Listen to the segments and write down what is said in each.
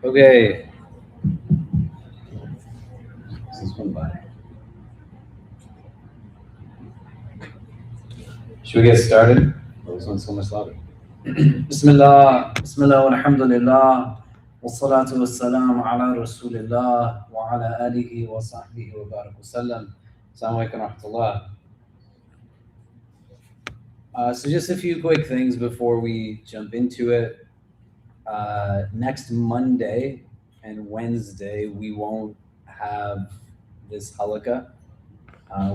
Okay. This one by. Should we get started? Oh, this one's so much louder. Bismillah, Bismillah, walhamdulillah, wassalatu wassalamu ala rasulillah, wa ala alihi wa sahbihi wa barak wa sallam. Assalamu alaikum wa rahmatullah. So just a few quick things before we jump into it. Next Monday and Wednesday, we won't have this halaqah.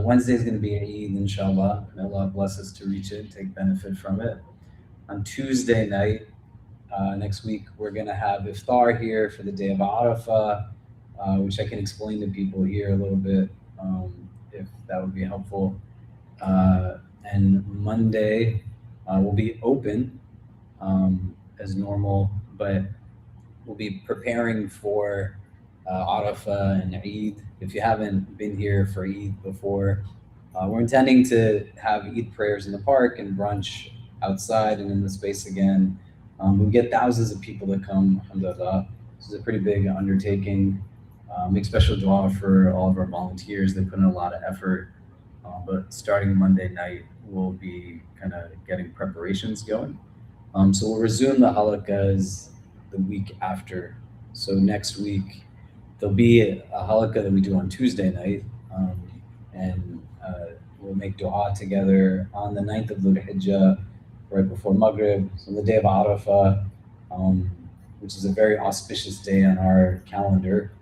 Wednesday is going to be Eid, inshallah. May Allah bless us to reach it, take benefit from it. On Tuesday night, next week, we're going to have iftar here for the day of Arafah, which I can explain to people here a little bit, if that would be helpful. And Monday will be open as normal, but we'll be preparing for Arafah and Eid. If you haven't been here for Eid before, we're intending to have Eid prayers in the park and brunch outside and in the space again. We get thousands of people that come, alhamdulillah. This is a pretty big undertaking. Make special dua for all of our volunteers. They put in a lot of effort. But starting Monday night, we'll be kind of getting preparations going. So we'll resume the halaqahs the week after. So next week, there'll be a halaqah that we do on Tuesday night, and we'll make dua together on the 9th of Dhul Hijjah, right before Maghrib, so the day of Arafah, which is a very auspicious day on our calendar.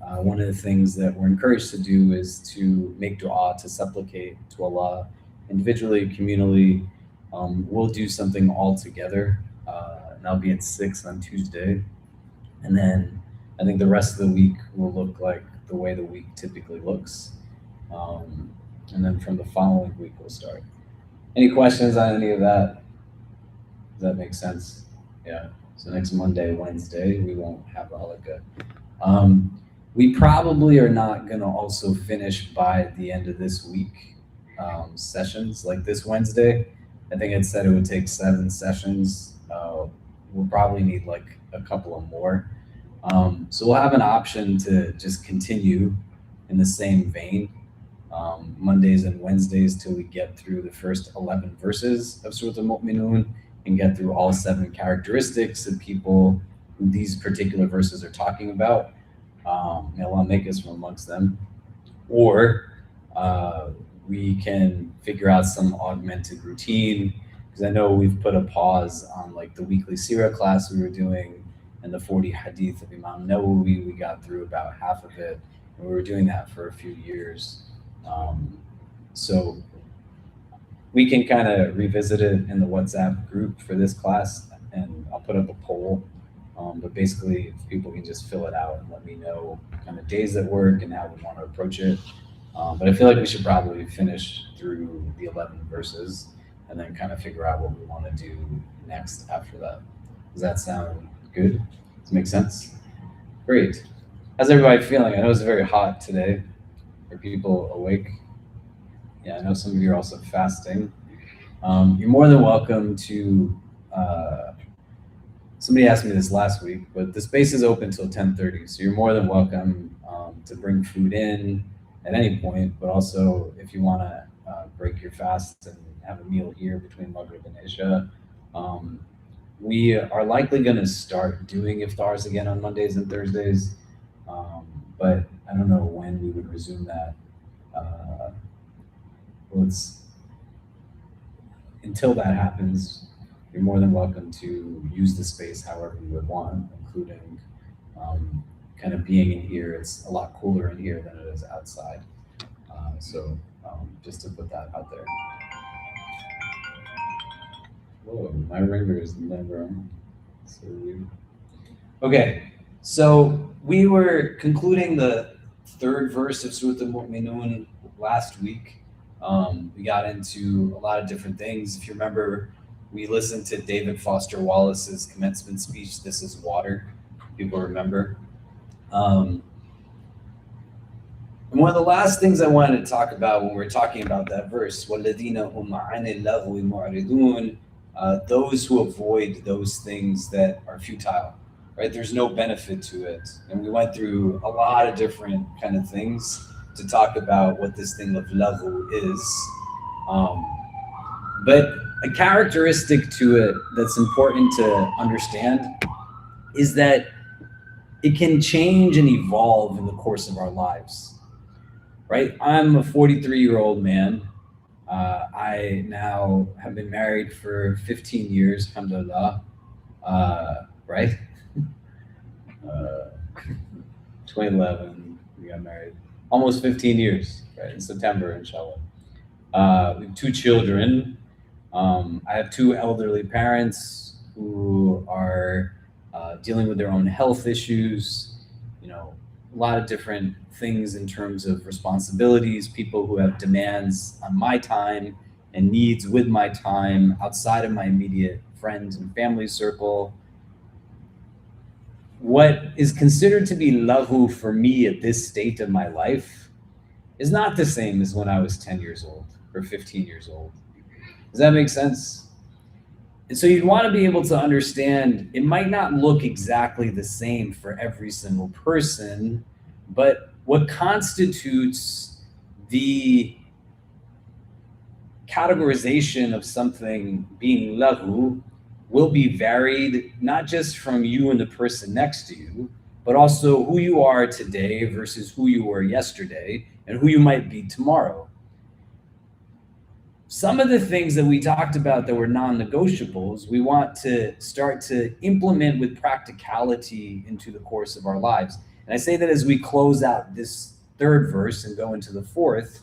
One of the things that we're encouraged to do is to make dua, to supplicate to Allah, individually, communally. We'll do something all together, and that'll be at 6 on Tuesday. And then I think the rest of the week will look like the way the week typically looks. And then from the following week, we'll start. Any questions on any of that? Does that make sense? Yeah. So next Monday, Wednesday, we won't have a halaqah. We probably are not going to also finish by the end of this week sessions. Like this Wednesday, I think it said it would take 7 sessions. We'll probably need like a couple of more. So we'll have an option to just continue in the same vein, Mondays and Wednesdays till we get through the first 11 verses of Surah Al-Mu'minoon and get through all 7 characteristics of people who these particular verses are talking about. May Allah make us from amongst them. Or we can figure out some augmented routine, because I know we've put a pause on like the weekly Sirah class we were doing and the 40 hadith of Imam Nawawi. We got through about half of it, and we were doing that for a few years. So we can kind of revisit it in the WhatsApp group for this class, and I'll put up a poll But basically, if people can just fill it out and let me know kind of days that work and how we want to approach it. But I feel like we should probably finish through the 11 verses and then kind of figure out what we want to do next after that. Does that sound good? Does it make sense? Great. How's everybody feeling? I know it's very hot today. Are people awake? Yeah, I know some of you are also fasting. You're more than welcome to. Somebody asked me this last week, but the space is open till 10:30, so you're more than welcome to bring food in at any point. But also, if you want to break your fast and have a meal here between Maghrib and Isha, we are likely going to start doing iftars again on Mondays and Thursdays, but I don't know when we would resume that. Well, until that happens, you're more than welcome to use the space however you would want, including kind of being in here. It's a lot cooler in here than it is outside. So just to put that out there. Whoa, my ringer is never on. So weird. Okay, so we were concluding the third verse of Surah Al-Mu'minoon last week. We got into a lot of different things. If you remember, we listened to David Foster Wallace's commencement speech, This is Water. People remember. And one of the last things I wanted to talk about when we're talking about that verse, وَالَّذِينَ هُمْ عَنِ اللَّغْوِ مُعْرِضُونَ, those who avoid those things that are futile, right? There's no benefit to it. And we went through a lot of different kind of things to talk about what this thing of laghu is. But a characteristic to it that's important to understand is that it can change and evolve in the course of our lives, right? I'm a 43-year-old man. I now have been married for 15 years, alhamdulillah, right? 2011, we got married. Almost 15 years, right? In September, inshallah. We have 2 children. I have 2 elderly parents who are dealing with their own health issues, a lot of different things in terms of responsibilities, people who have demands on my time and needs with my time outside of my immediate friends and family circle. What is considered to be lahu for me at this state of my life is not the same as when I was 10 years old or 15 years old. Does that make sense? And so you'd want to be able to understand it might not look exactly the same for every single person, but what constitutes the categorization of something being lahu will be varied, not just from you and the person next to you, but also who you are today versus who you were yesterday and who you might be tomorrow. Some of the things that we talked about that were non-negotiables, we want to start to implement with practicality into the course of our lives. And I say that as we close out this third verse and go into the fourth.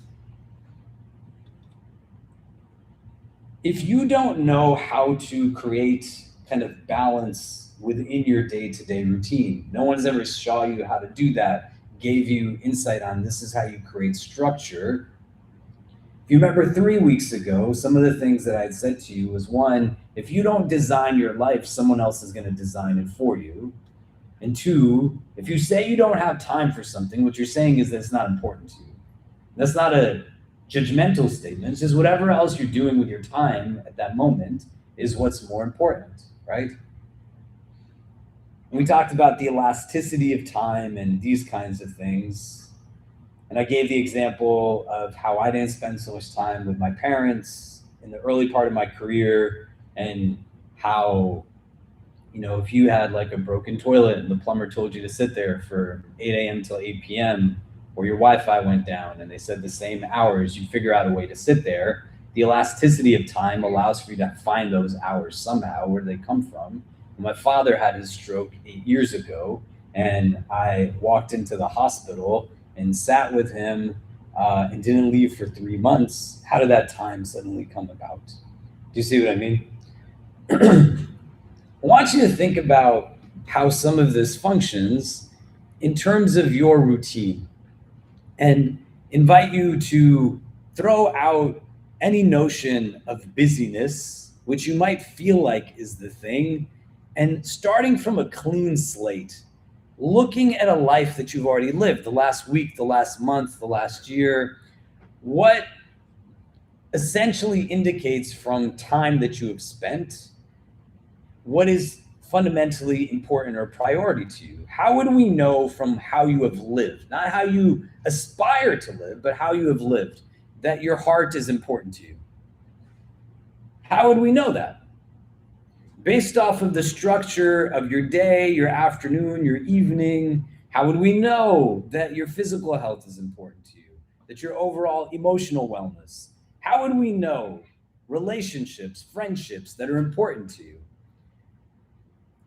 If you don't know how to create kind of balance within your day-to-day routine, no one's ever shown you how to do that, gave you insight on this is how you create structure. If you remember 3 weeks ago, some of the things that I'd said to you was, 1, if you don't design your life, someone else is going to design it for you. And 2, if you say you don't have time for something, what you're saying is that it's not important to you. That's not a judgmental statement. It's just whatever else you're doing with your time at that moment is what's more important, right? And we talked about the elasticity of time and these kinds of things. And I gave the example of how I didn't spend so much time with my parents in the early part of my career, and how, if you had like a broken toilet and the plumber told you to sit there for 8 a.m. till 8 p.m., or your Wi-Fi went down and they said the same hours, you figure out a way to sit there. The elasticity of time allows for you to find those hours somehow. Where do they come from? My father had his stroke 8 years ago, and I walked into the hospital and sat with him and didn't leave for 3 months. How did that time suddenly come about? Do you see what I mean? I want you to think about how some of this functions in terms of your routine, and invite you to throw out any notion of busyness, which you might feel like is the thing, and starting from a clean slate, looking at a life that you've already lived, the last week, the last month, the last year, what essentially indicates from time that you have spent what is fundamentally important or priority to you. How would we know from how you have lived, not how you aspire to live, but how you have lived, that your heart is important to you? How would we know that? Based off of the structure of your day, your afternoon, your evening, how would we know that your physical health is important to you, that your overall emotional wellness? How would we know relationships, friendships that are important to you?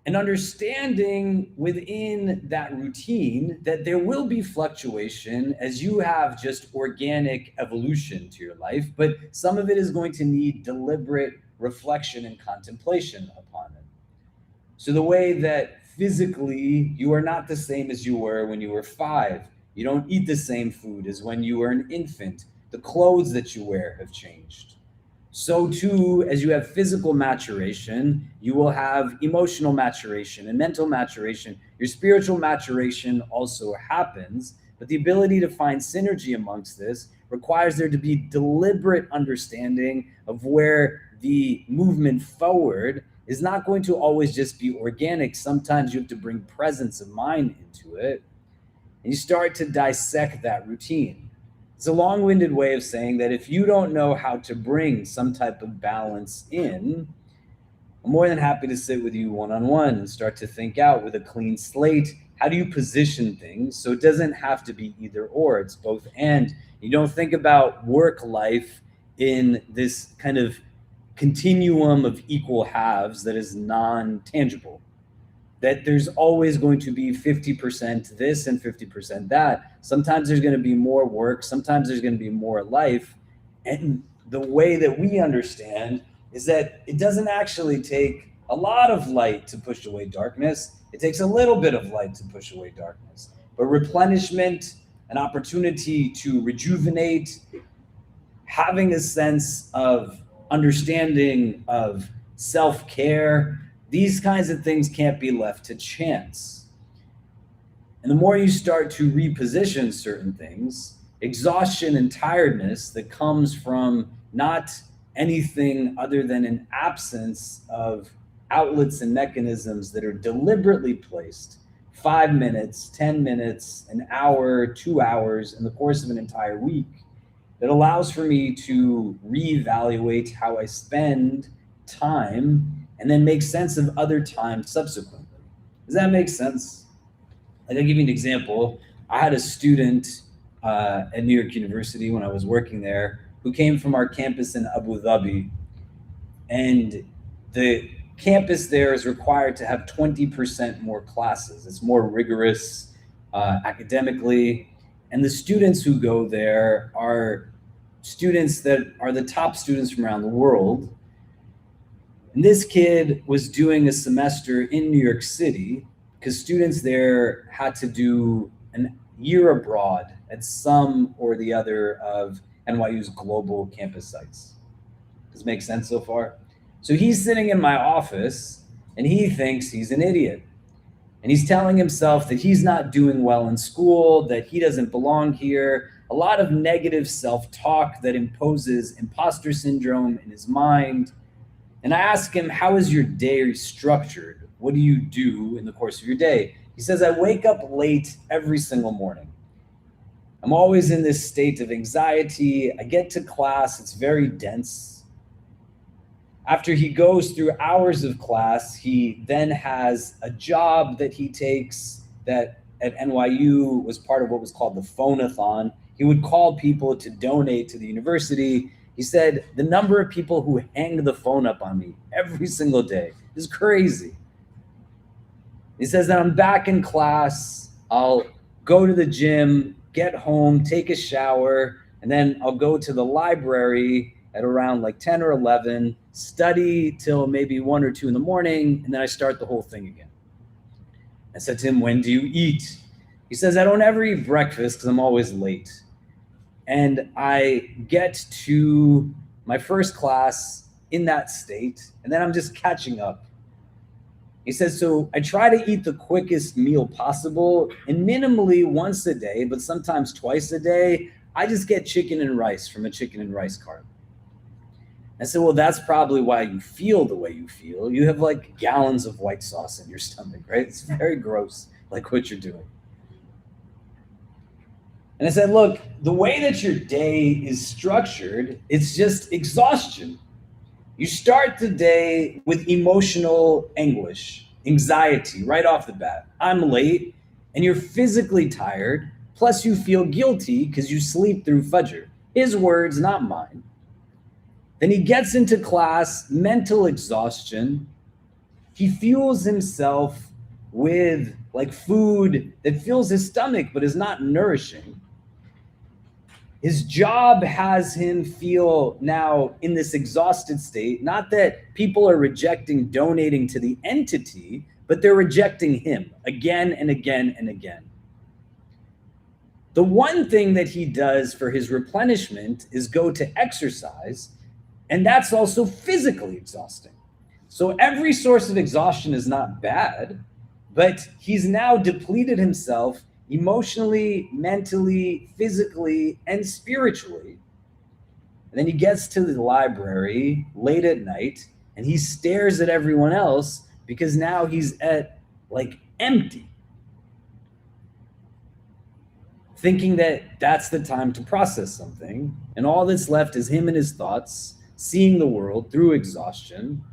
And understanding within that routine that there will be fluctuation as you have just organic evolution to your life, but some of it is going to need deliberate reflection and contemplation upon it. So, the way that physically you are not the same as you were when you were 5, you don't eat the same food as when you were an infant, the clothes that you wear have changed. So too, as you have physical maturation, you will have emotional maturation and mental maturation. Your spiritual maturation also happens, but the ability to find synergy amongst this requires there to be deliberate understanding of where the movement forward is not going to always just be organic. Sometimes you have to bring presence of mind into it, and you start to dissect that routine. It's a long-winded way of saying that if you don't know how to bring some type of balance in, I'm more than happy to sit with you one-on-one and start to think out with a clean slate. How do you position things so it doesn't have to be either or, it's both and. You don't think about work life in this kind of continuum of equal halves that is non-tangible, that there's always going to be 50% this and 50% that. Sometimes there's going to be more work, sometimes there's going to be more life. And the way that we understand is that it doesn't actually take a lot of light to push away darkness. It takes a little bit of light to push away darkness. But replenishment, an opportunity to rejuvenate, having a sense of understanding of self-care, these kinds of things can't be left to chance. And the more you start to reposition certain things, exhaustion and tiredness that comes from not anything other than an absence of outlets and mechanisms that are deliberately placed 5 minutes, 10 minutes, an hour, 2 hours in the course of an entire week, that allows for me to reevaluate how I spend time and then make sense of other time subsequently. Does that make sense? Like, I'll give you an example. I had a student at New York University when I was working there who came from our campus in Abu Dhabi. And the campus there is required to have 20% more classes. It's more rigorous academically. And the students who go there are students that are the top students from around the world. And this kid was doing a semester in New York City because students there had to do a year abroad at some or the other of NYU's global campus sites. Does it make sense so far? So he's sitting in my office and he thinks he's an idiot. And he's telling himself that he's not doing well in school, that he doesn't belong here. A lot of negative self-talk that imposes imposter syndrome in his mind. And I ask him, how is your day structured? What do you do in the course of your day? He says, I wake up late every single morning. I'm always in this state of anxiety. I get to class, it's very dense. After he goes through hours of class, he then has a job that he takes that at NYU was part of what was called the phone-a-thon. He would call people to donate to the university. He said, the number of people who hang the phone up on me every single day is crazy. He says that I'm back in class, I'll go to the gym, get home, take a shower, and then I'll go to the library at around like 10 or 11, study till maybe 1 or 2 in the morning, and then I start the whole thing again. I said to him, when do you eat? He says, I don't ever eat breakfast because I'm always late. And I get to my first class in that state, and then I'm just catching up. He says, so I try to eat the quickest meal possible, and minimally once a day, but sometimes twice a day, I just get chicken and rice from a chicken and rice cart. I said, well, that's probably why you feel the way you feel. You have like gallons of white sauce in your stomach, right? It's very gross, like what you're doing. And I said, look, the way that your day is structured, it's just exhaustion. You start the day with emotional anguish, anxiety right off the bat. I'm late, and you're physically tired, plus you feel guilty because you sleep through Fajr. His words, not mine. Then he gets into class, mental exhaustion. He fuels himself with like food that fills his stomach but is not nourishing. His job has him feel now in this exhausted state, not that people are rejecting donating to the entity, but they're rejecting him again and again and again. The one thing that he does for his replenishment is go to exercise, and that's also physically exhausting. So every source of exhaustion is not bad, but he's now depleted himself emotionally, mentally, physically, and spiritually. And then he gets to the library late at night and he stares at everyone else because now he's at like empty, thinking that that's the time to process something. And all that's left is him and his thoughts, seeing the world through exhaustion.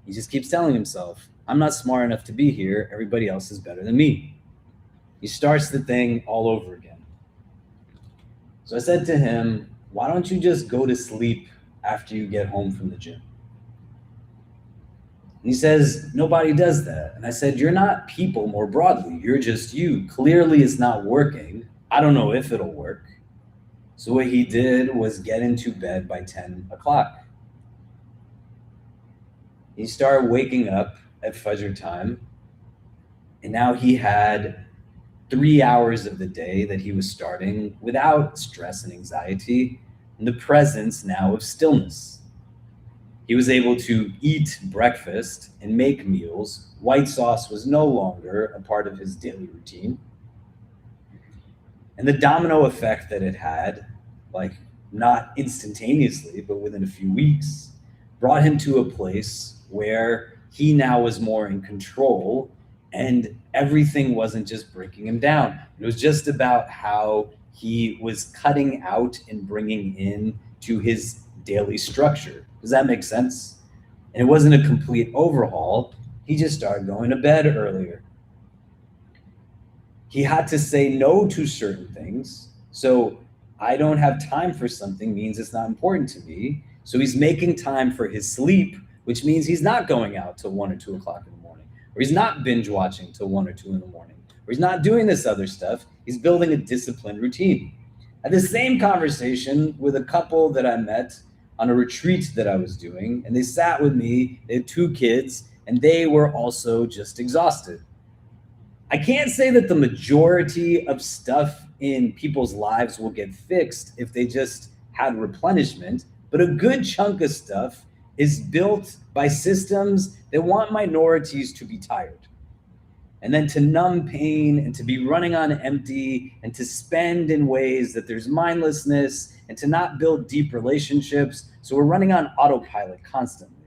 He just keeps telling himself, I'm not smart enough to be here. Everybody else is better than me. He starts the thing all over again. So I said to him, why don't you just go to sleep after you get home from the gym? And he says, nobody does that. And I said, you're not people more broadly. You're just you. Clearly it's not working. I don't know if it'll work. So what he did was get into bed by 10 o'clock. He started waking up at Fajr time. And now he had 3 hours of the day that he was starting without stress and anxiety, in the presence now of stillness. He was able to eat breakfast and make meals. White sauce was no longer a part of his daily routine. And the domino effect that it had, like not instantaneously, but within a few weeks, brought him to a place where he now was more in control and everything wasn't just breaking him down. It was just about how he was cutting out and bringing in to his daily structure. Does that make sense? And it wasn't a complete overhaul. He just started going to bed earlier. He had to say no to certain things. So I don't have time for something means it's not important to me. So he's making time for his sleep, which means he's not going out till 1 or 2 o'clock in the morning, or he's not binge watching till 1 or 2 in the morning, or he's not doing this other stuff. He's building a disciplined routine. I had the same conversation with a couple that I met on a retreat that I was doing, and they sat with me. They had 2 kids, and they were also just exhausted. I can't say that the majority of stuff in people's lives will get fixed if they just had replenishment, but a good chunk of stuff is built by systems that want minorities to be tired and then to numb pain and to be running on empty and to spend in ways that there's mindlessness and to not build deep relationships. So we're running on autopilot constantly.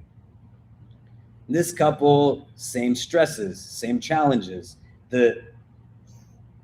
This couple, same stresses, same challenges. The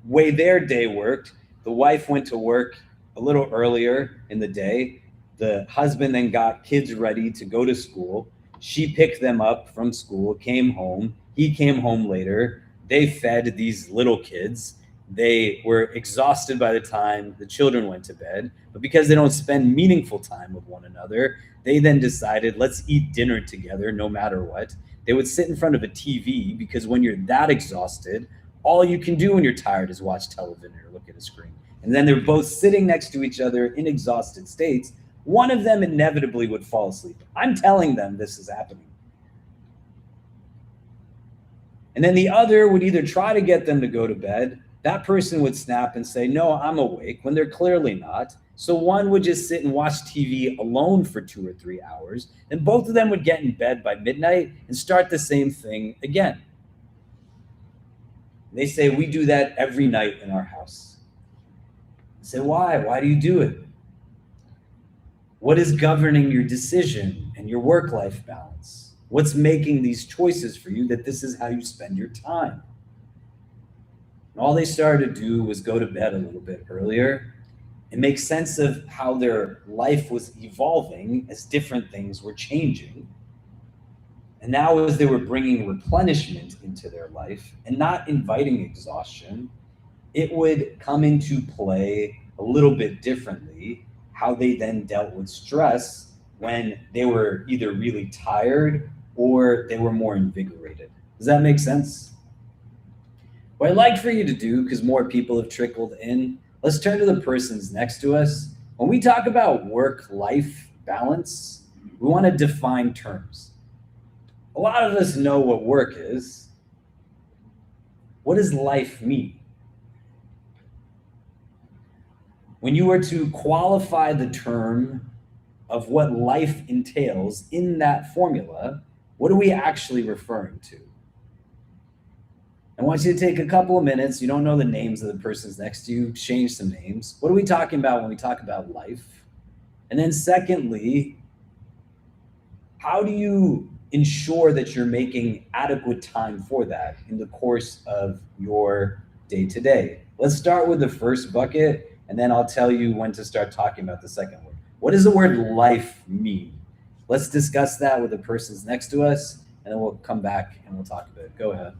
way their day worked, the wife went to work a little earlier in the day. The husband then got kids ready to go to school. She picked them up from school, came home. He came home later. They fed these little kids. They were exhausted by the time the children went to bed. But because they don't spend meaningful time with one another, they then decided, let's eat dinner together no matter what. They would sit in front of a TV because when you're that exhausted, all you can do when you're tired is watch television or look at a screen. And then they're both sitting next to each other in exhausted states. One of them inevitably would fall asleep. I'm telling them this is happening. And then the other would either try to get them to go to bed. That person would snap and say, no, I'm awake, when they're clearly not. So one would just sit and watch TV alone for 2 or 3 hours. And both of them would get in bed by midnight and start the same thing again. They say, we do that every night in our house. I say, why? Why do you do it? What is governing your decision and your work-life balance? What's making these choices for you that this is how you spend your time? And all they started to do was go to bed a little bit earlier and make sense of how their life was evolving as different things were changing. And now as they were bringing replenishment into their life and not inviting exhaustion, it would come into play a little bit differently, how they then dealt with stress when they were either really tired or they were more invigorated. Does that make sense? What I'd like for you to do, because more people have trickled in, let's turn to the persons next to us. When we talk about work-life balance, we want to define terms. A lot of us know what work is. What does life mean? When you were to qualify the term of what life entails in that formula, what are we actually referring to? I want you to take a couple of minutes. You don't know the names of the persons next to you, change some names. What are we talking about when we talk about life? And then secondly, how do you ensure that you're making adequate time for that in the course of your day-to-day? Let's start with the first bucket, and then I'll tell you when to start talking about the second one. What does the word life mean? Let's discuss that with the persons next to us, and then we'll come back and we'll talk about it. Go ahead.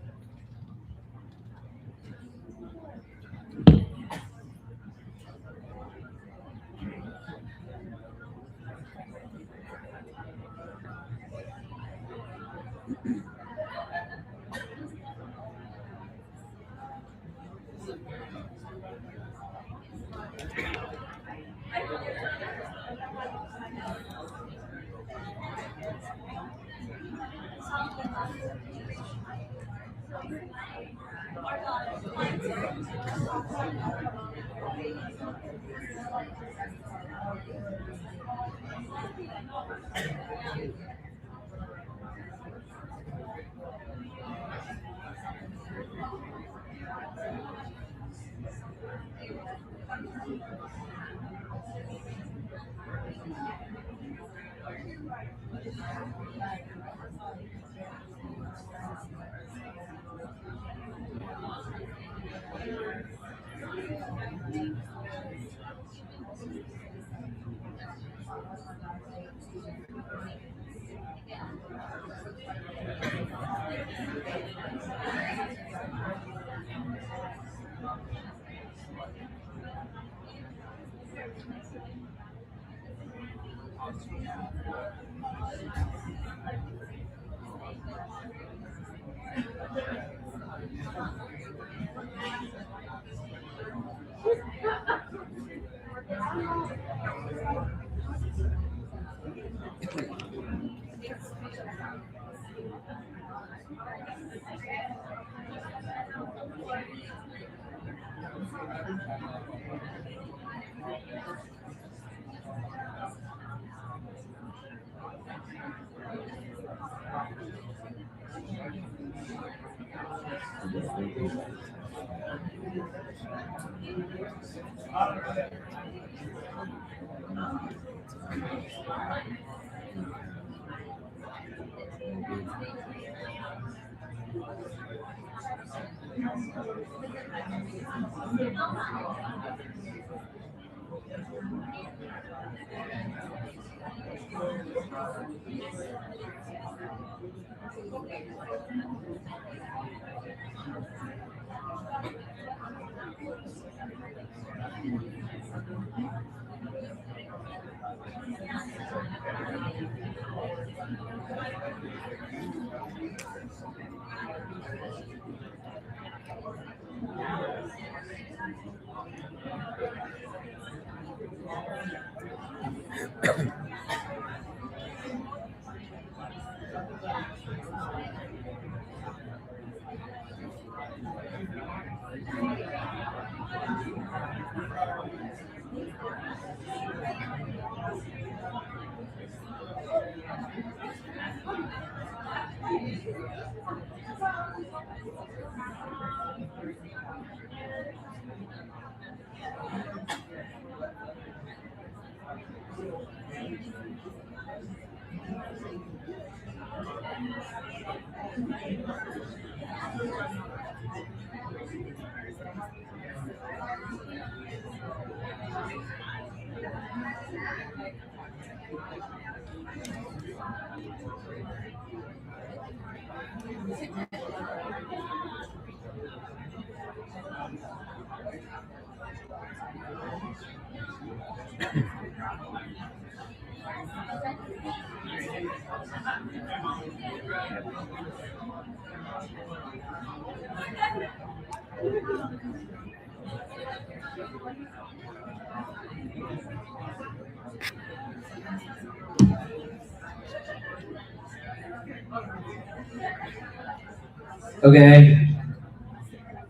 Okay.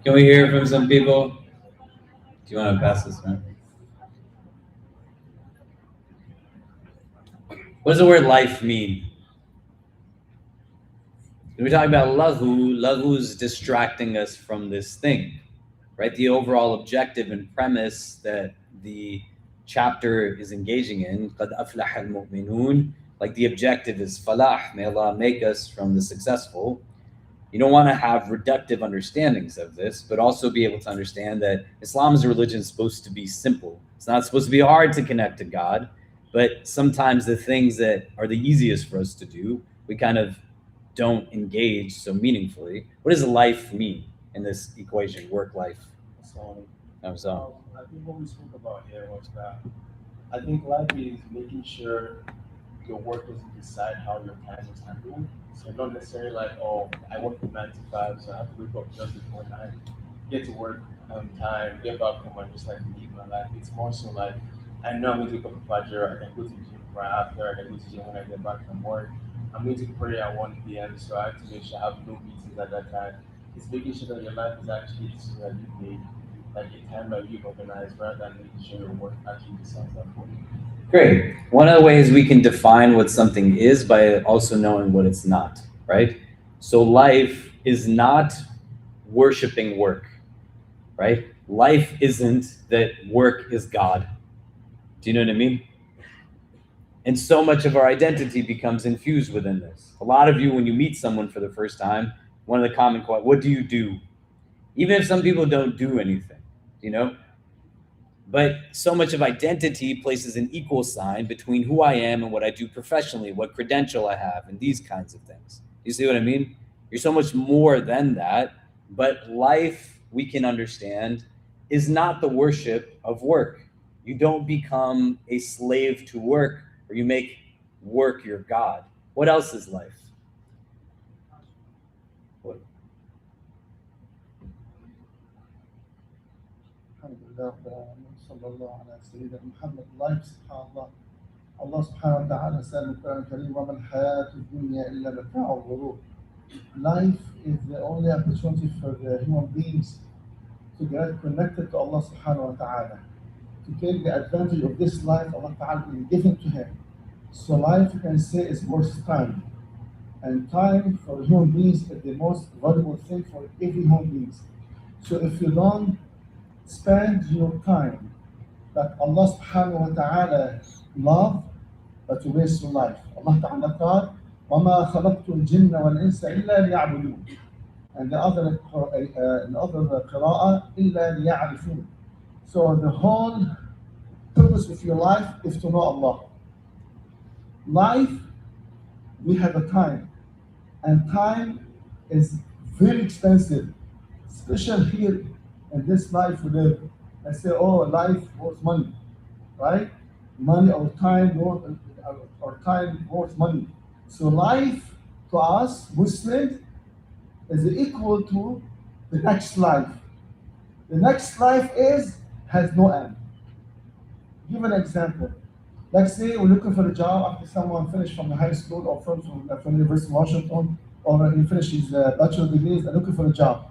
Can we hear from some people? Do you want to pass this around? What does the word life mean? When we talk about lahu, lahu's distracting us from this thing, right? The overall objective and premise that the chapter is engaging in, قَدْ أَفْلَحَ الْمُؤْمِنُونَ, like the objective is falah, may Allah make us from the successful. You don't want to have reductive understandings of this, but also be able to understand that Islam as a religion is supposed to be simple. It's not supposed to be hard to connect to God, but sometimes the things that are the easiest for us to do, we kind of don't engage so meaningfully. What does life mean in this equation, work life? So, So, I think what we spoke about here was that I think life is making sure your work doesn't decide how your time is handled. So not necessarily like, oh, I work from 9 to 5, so I have to wake up just before 9, get to work on time, get back home and just like live my life. It's more so like I know I'm going to wake up at Fajr, I can go to the gym right after, I can go to the gym when I get back from work. I'm going to pray at 1 p.m. so I have to make sure I have no meetings at that time. It's making sure that your life is actually decisions that you've made, like a time that you've organized rather than making sure your work actually decides that for you. great. One of the ways we can define what something is by also knowing what it's not, right? So life is not worshiping work, right? Life isn't that work is God. Do you know what I mean? And so much of our identity becomes infused within this. A lot of you, when you meet someone for the first time, one of the common questions, what do you do? Even if some people don't do anything, you know? But so much of identity places an equal sign between who I am and what I do professionally, what credential I have, and these kinds of things. You see what I mean? You're so much more than that. But life, we can understand, is not the worship of work. You don't become a slave to work or you make work your God. What else is life? What? Alhamdulillah, sallallahu ala Sayyidina Muhammad. Life, subhanallah. Allah subhanahu wa ta'ala said in the Quran Kareem, وَمَا الْحَيَاةُ الدُّنْيَا إِلَّا مَتَاعُ الْغُرُورِ. Life is the only opportunity for the human beings to get connected to Allah subhanahu wa ta'ala, to take the advantage of this life Allah ta'ala is given to him. So life, you can say, is worth time. And time for human beings is the most valuable thing for every human being. So if you don't spend your time that Allah subhanahu wa ta'ala love, but you waste your life. Allah ta'ala قال وَمَا خَلَقْتُ الْجِنَّ وَالْإِنسَ إِلَّا لِيَعْبُدُونَ. And the other qira'ah إِلَّا لِيَعْرِفُونَ. So the whole purpose of your life is to know Allah. Life, we have a time, and time is very expensive, especially here in this life we live. I say, oh, life worth money, right? Money or time worth money. So life to us, Muslims, is equal to the next life. The next life has no end. Give an example. Let's say we're looking for a job after someone finished from the high school or from University of Washington, or he finished his bachelor degrees and looking for a job.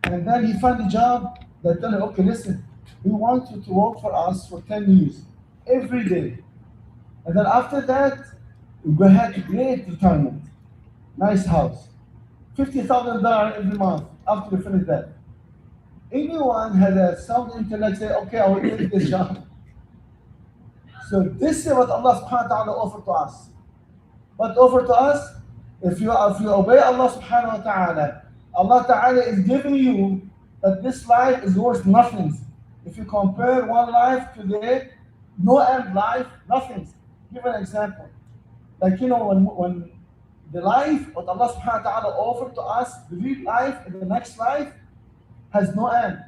And then he found a job that tell him, okay, listen, We want you to work for us for 10 years, every day. And then after that, we go ahead to great retirement, nice house, $50,000 every month after we finish that. Anyone has a sound intellect say, okay, I will take this job. So this is what Allah subhanahu wa ta'ala offered to us. What offered to us? If you obey Allah subhanahu wa ta'ala, Allah ta'ala is giving you that this life is worth nothing. If you compare one life to the no end life, nothing. Give an example. Like when the life what Allah subhanahu wa ta'ala offered to us, the real life and the next life has no end.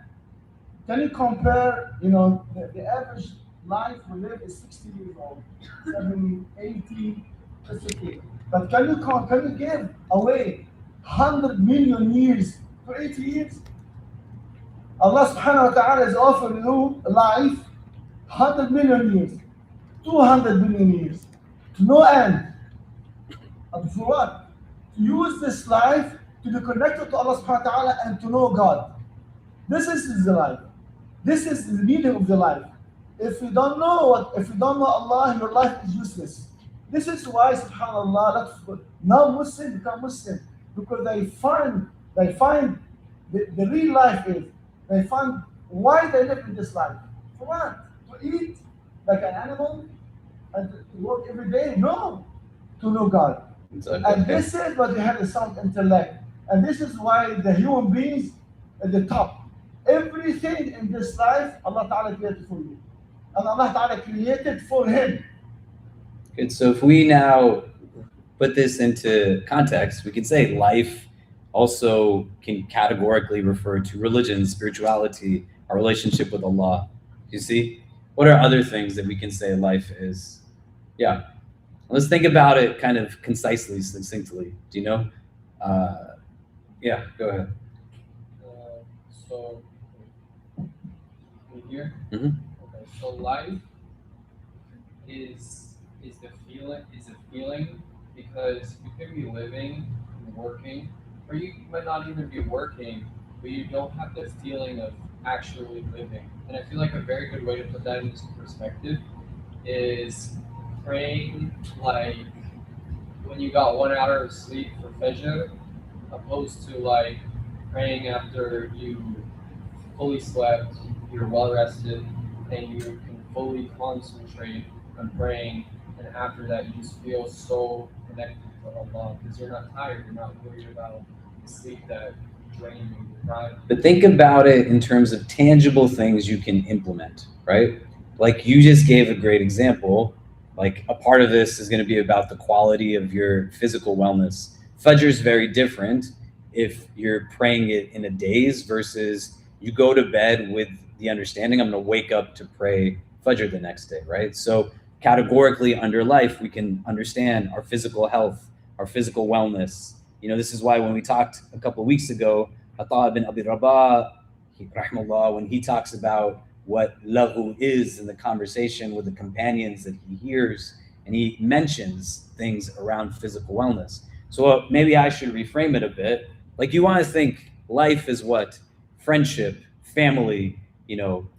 Can you compare, the average life we live is 60 years old, 70, 80, that's okay. But can you give away 100 million years for 80 years? Allah subhanahu wa ta'ala is offering you life 100 million years, 200 million years, no end. And for what? To use this life to be connected to Allah subhanahu wa ta'ala and to know God. This is the life. This is the meaning of the life. If you don't know Allah, your life is useless. This is why, subhanAllah, non-Muslim become Muslim because they find the real life is. They find why they live in this life. For what? To eat like an animal and to work every day? No, to know God. And this is what they have a sound intellect. And this is why the human beings at the top. Everything in this life, Allah Ta'ala created for you. And Allah Ta'ala created for him. Good. So if we now put this into context, we can say life also can categorically refer to religion, spirituality, our relationship with Allah. You see? What are other things that we can say life is? Yeah. Let's think about it kind of concisely, succinctly. Do you know? Yeah, go ahead. So, here? Mm-hmm. Okay, so life is a feeling because you could be living and working, or you might not even be working, but you don't have the feeling of actually living. And I feel like a very good way to put that into perspective is praying like when you got 1 hour of sleep for Fajr, opposed to like praying after you fully slept, you're well rested, and you can fully concentrate on praying, and after that you just feel so connected to Allah because you're not tired, you're not worried about the sleep that drains you, right? But think about it in terms of tangible things you can implement, right? Like you just gave a great example. Like a part of this is going to be about the quality of your physical wellness. Fajr is very different if you're praying it in a daze versus you go to bed with the understanding I'm going to wake up to pray Fajr the next day, right? So categorically under life, we can understand our physical health, our physical wellness. This is why when we talked a couple of weeks ago, Ata bin Abi Rabah, rahimahullah, when he talks about what lahu is in the conversation with the companions that he hears, and he mentions things around physical wellness. So maybe I should reframe it a bit. Like you want to think life is what? Friendship, family,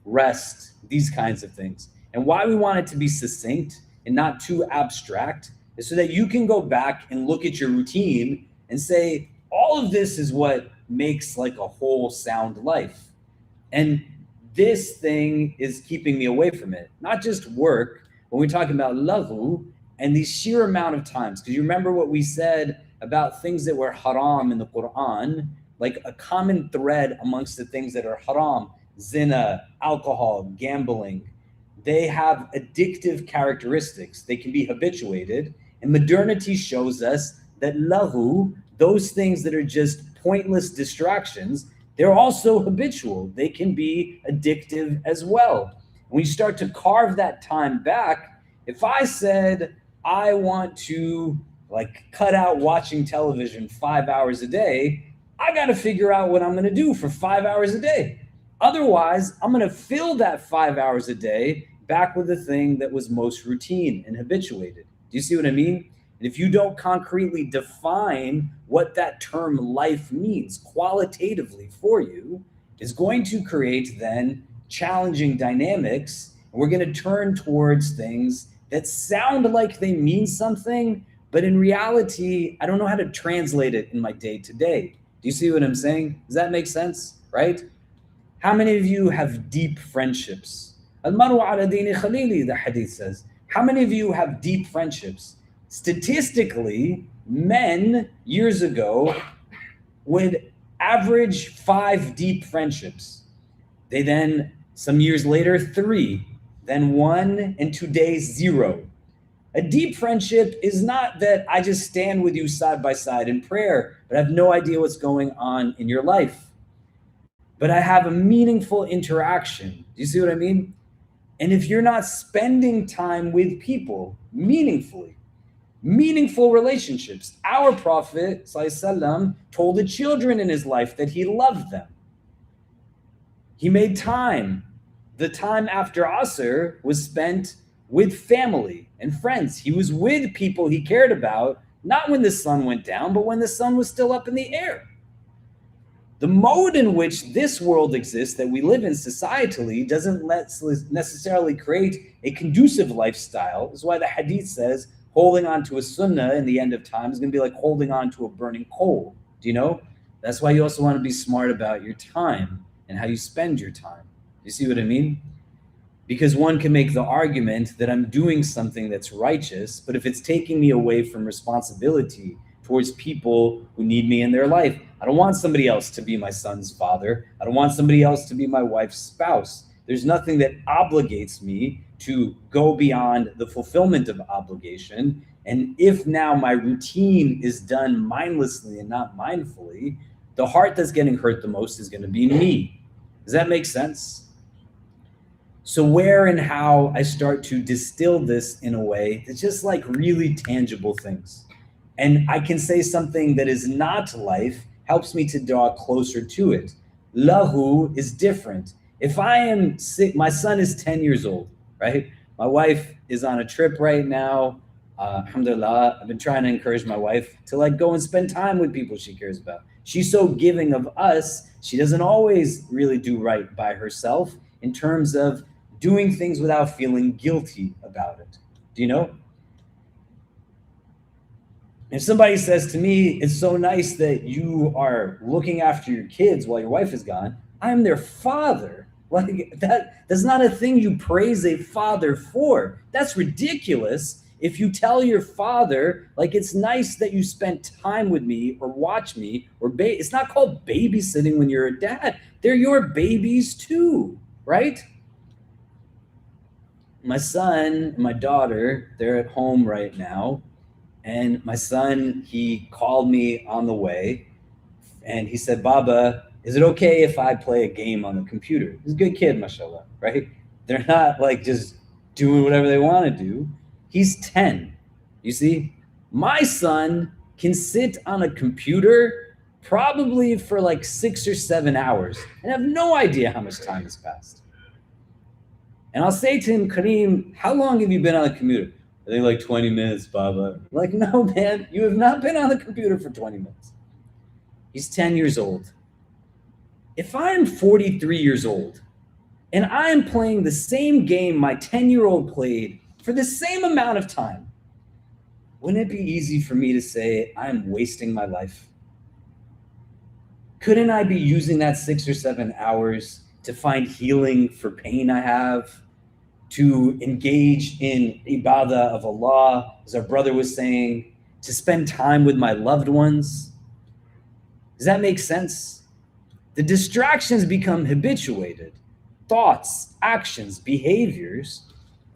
rest, these kinds of things. And why we want it to be succinct and not too abstract is so that you can go back and look at your routine and say, all of this is what makes like a whole sound life. And this thing is keeping me away from it. Not just work, when we're talking about lahu and the sheer amount of times. Because you remember what we said about things that were haram in the Quran, like a common thread amongst the things that are haram, zina, alcohol, gambling, they have addictive characteristics. They can be habituated. And modernity shows us that lahu, those things that are just pointless distractions, they're also habitual. They can be addictive as well. When you start to carve that time back, if I said, I want to cut out watching television 5 hours a day, I got to figure out what I'm going to do for 5 hours a day. Otherwise, I'm going to fill that 5 hours a day back with the thing that was most routine and habituated. Do you see what I mean? And if you don't concretely define what that term life means qualitatively for you, is going to create then challenging dynamics. And we're going to turn towards things that sound like they mean something, but in reality, I don't know how to translate it in my day-to-day. Do you see what I'm saying? Does that make sense? Right? How many of you have deep friendships? Al-maru ala dini khalili, the hadith says. How many of you have deep friendships? Statistically, men years ago would average 5 deep friendships. They then, some years later, 3, then 1, and today 0. A deep friendship is not that I just stand with you side by side in prayer, but I have no idea what's going on in your life. But I have a meaningful interaction. Do you see what I mean? And if you're not spending time with people meaningfully, meaningful relationships, our Prophet ﷺ told the children in his life that he loved them. He made time. The time after Asr was spent with family and friends. He was with people he cared about, not when the sun went down, but when the sun was still up in the air. The mode in which this world exists that we live in societally doesn't necessarily create a conducive lifestyle. That's why the hadith says holding on to a sunnah in the end of time is going to be like holding on to a burning coal. Do you know? That's why you also want to be smart about your time and how you spend your time. You see what I mean? Because one can make the argument that I'm doing something that's righteous, but if it's taking me away from responsibility towards people who need me in their life, I don't want somebody else to be my son's father. I don't want somebody else to be my wife's spouse. There's nothing that obligates me to go beyond the fulfillment of obligation. And if now my routine is done mindlessly and not mindfully, the heart that's getting hurt the most is going to be me. Does that make sense? So where and how I start to distill this in a way that's just like really tangible things. And I can say something that is not life helps me to draw closer to it. Lahu is different. If I am sick, my son is 10 years old, right? My wife is on a trip right now. Alhamdulillah, I've been trying to encourage my wife to like go and spend time with people she cares about. She's so giving of us. She doesn't always really do right by herself in terms of doing things without feeling guilty about it. Do you know? If somebody says to me, it's so nice that you are looking after your kids while your wife is gone, I'm their father. Like that's not a thing you praise a father for. That's ridiculous. If you tell your father, like, it's nice that you spent time with me or watch me or it's not called babysitting when you're a dad. They're your babies too, right? My son and my daughter, they're at home right now. And my son, he called me on the way and he said, Baba, is it okay if I play a game on the computer? He's a good kid, mashallah, right? They're not like just doing whatever they want to do. He's 10. You see, my son can sit on a computer probably for like 6 or 7 hours and have no idea how much time has passed. And I'll say to him, Kareem, how long have you been on the computer? I think like 20 minutes, Baba. Like, no, man, you have not been on the computer for 20 minutes. He's 10 years old. If I am 43 years old and I am playing the same game my 10-year-old played for the same amount of time, wouldn't it be easy for me to say I'm wasting my life? Couldn't I be using that 6 or 7 hours to find healing for pain I have, to engage in ibadah of Allah, as our brother was saying, to spend time with my loved ones? Does that make sense? The distractions become habituated, thoughts, actions, behaviors.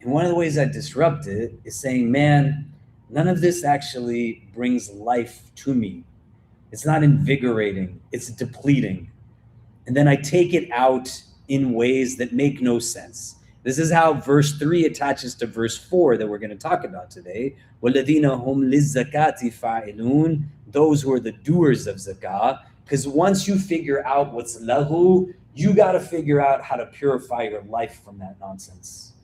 And one of the ways I disrupt it is saying, man, none of this actually brings life to me. It's not invigorating, it's depleting. And then I take it out in ways that make no sense. This is how verse 3 attaches to verse 4 that we're going to talk about today. وَالَّذِينَ هُمْ لِلزَّكَاةِ فَاعِلُونَ, those who are the doers of zakah. Because once you figure out what's lahu, you got to figure out how to purify your life from that nonsense.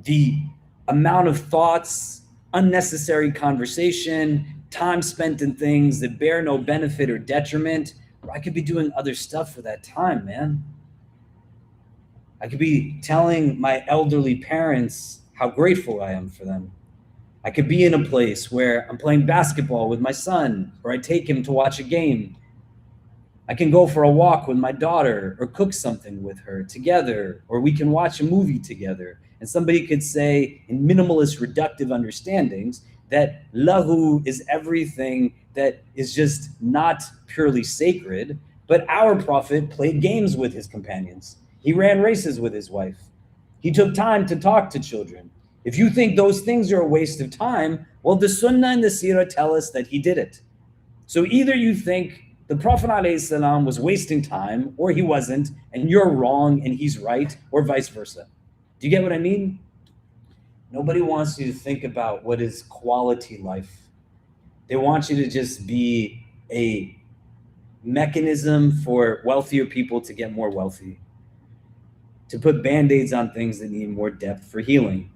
The amount of thoughts, unnecessary conversation, time spent in things that bear no benefit or detriment, I could be doing other stuff for that time, man. I could be telling my elderly parents how grateful I am for them. I could be in a place where I'm playing basketball with my son, or I take him to watch a game. I can go for a walk with my daughter or cook something with her together, or we can watch a movie together. And somebody could say, in minimalist reductive understandings, that lahu is everything that is just not purely sacred, but our Prophet played games with his companions. He ran races with his wife. He took time to talk to children. If you think those things are a waste of time, well, the Sunnah and the Seerah tell us that he did it. So either you think the Prophet ﷺ was wasting time, or he wasn't, and you're wrong and he's right, or vice versa. Do you get what I mean? Nobody wants you to think about what is quality life. They want you to just be a mechanism for wealthier people to get more wealthy, to put band-aids on things that need more depth for healing.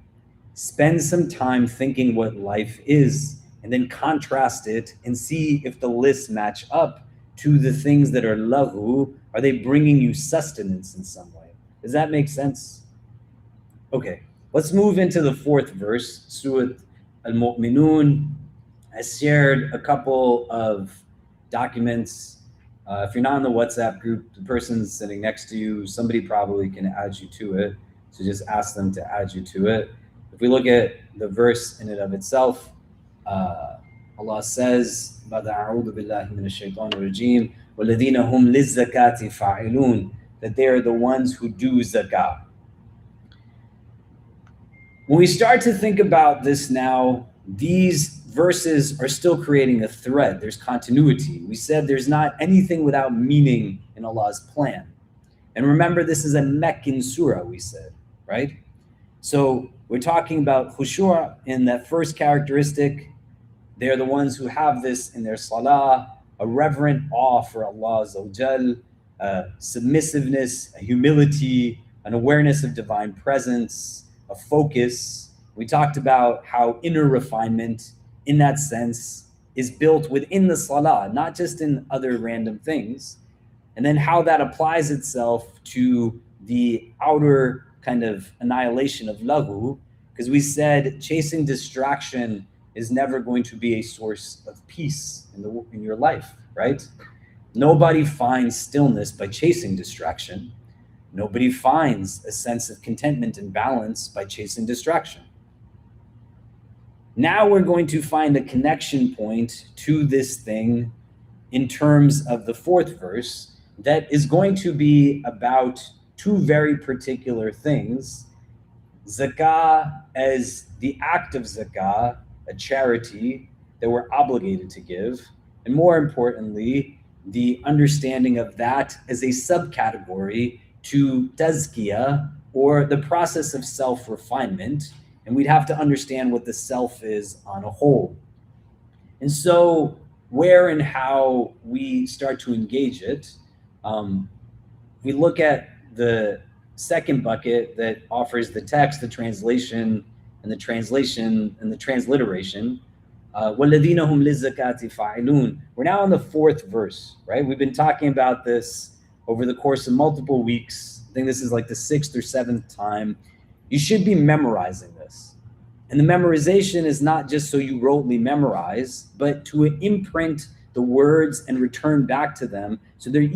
Spend some time thinking what life is, and then contrast it and see if the lists match up to the things that are lahu. Are they bringing you sustenance in some way? Does that make sense? Okay, let's move into the fourth verse, Surah Al-Mu'minoon. I shared a couple of documents. If you're not in the WhatsApp group, the person sitting next to you, somebody probably can add you to it. So just ask them to add you to it. If we look at the verse in and of itself, Allah says, أعوذ بالله من الشيطان الرجيم والذين هم للزكاة فاعلون, that they are the ones who do zakah. When we start to think about this now, these verses are still creating a thread. There's continuity. We said there's not anything without meaning in Allah's plan. And remember, this is a Meccan surah, we said, right? So we're talking about khushu' in that first characteristic. They're the ones who have this in their salah, a reverent awe for Allah Azza wa Jal, submissiveness, a humility, an awareness of divine presence, a focus. We talked about how inner refinement in that sense is built within the salah, not just in other random things. And then how that applies itself to the outer kind of annihilation of lahu, because we said chasing distraction is never going to be a source of peace in your life, right? Nobody finds stillness by chasing distraction. Nobody finds a sense of contentment and balance by chasing distraction. Now we're going to find a connection point to this thing in terms of the fourth verse that is going to be about two very particular things. Zakah as the act of zakah, a charity that we're obligated to give, and more importantly, the understanding of that as a subcategory to tazkiyah, or the process of self-refinement, and we'd have to understand what the self is on a whole. And so where and how we start to engage it, we look at the second bucket that offers the text, the translation, and the transliteration. وَالَّذِينَ هُمْ لِلزَّكَاةِ فَاعِلُونَ. We're now in the fourth verse, right? We've been talking about this over the course of multiple weeks. I think this is like the 6th or 7th time. You should be memorizing this. And the memorization is not just so you rotely memorize, but to imprint the words and return back to them so they're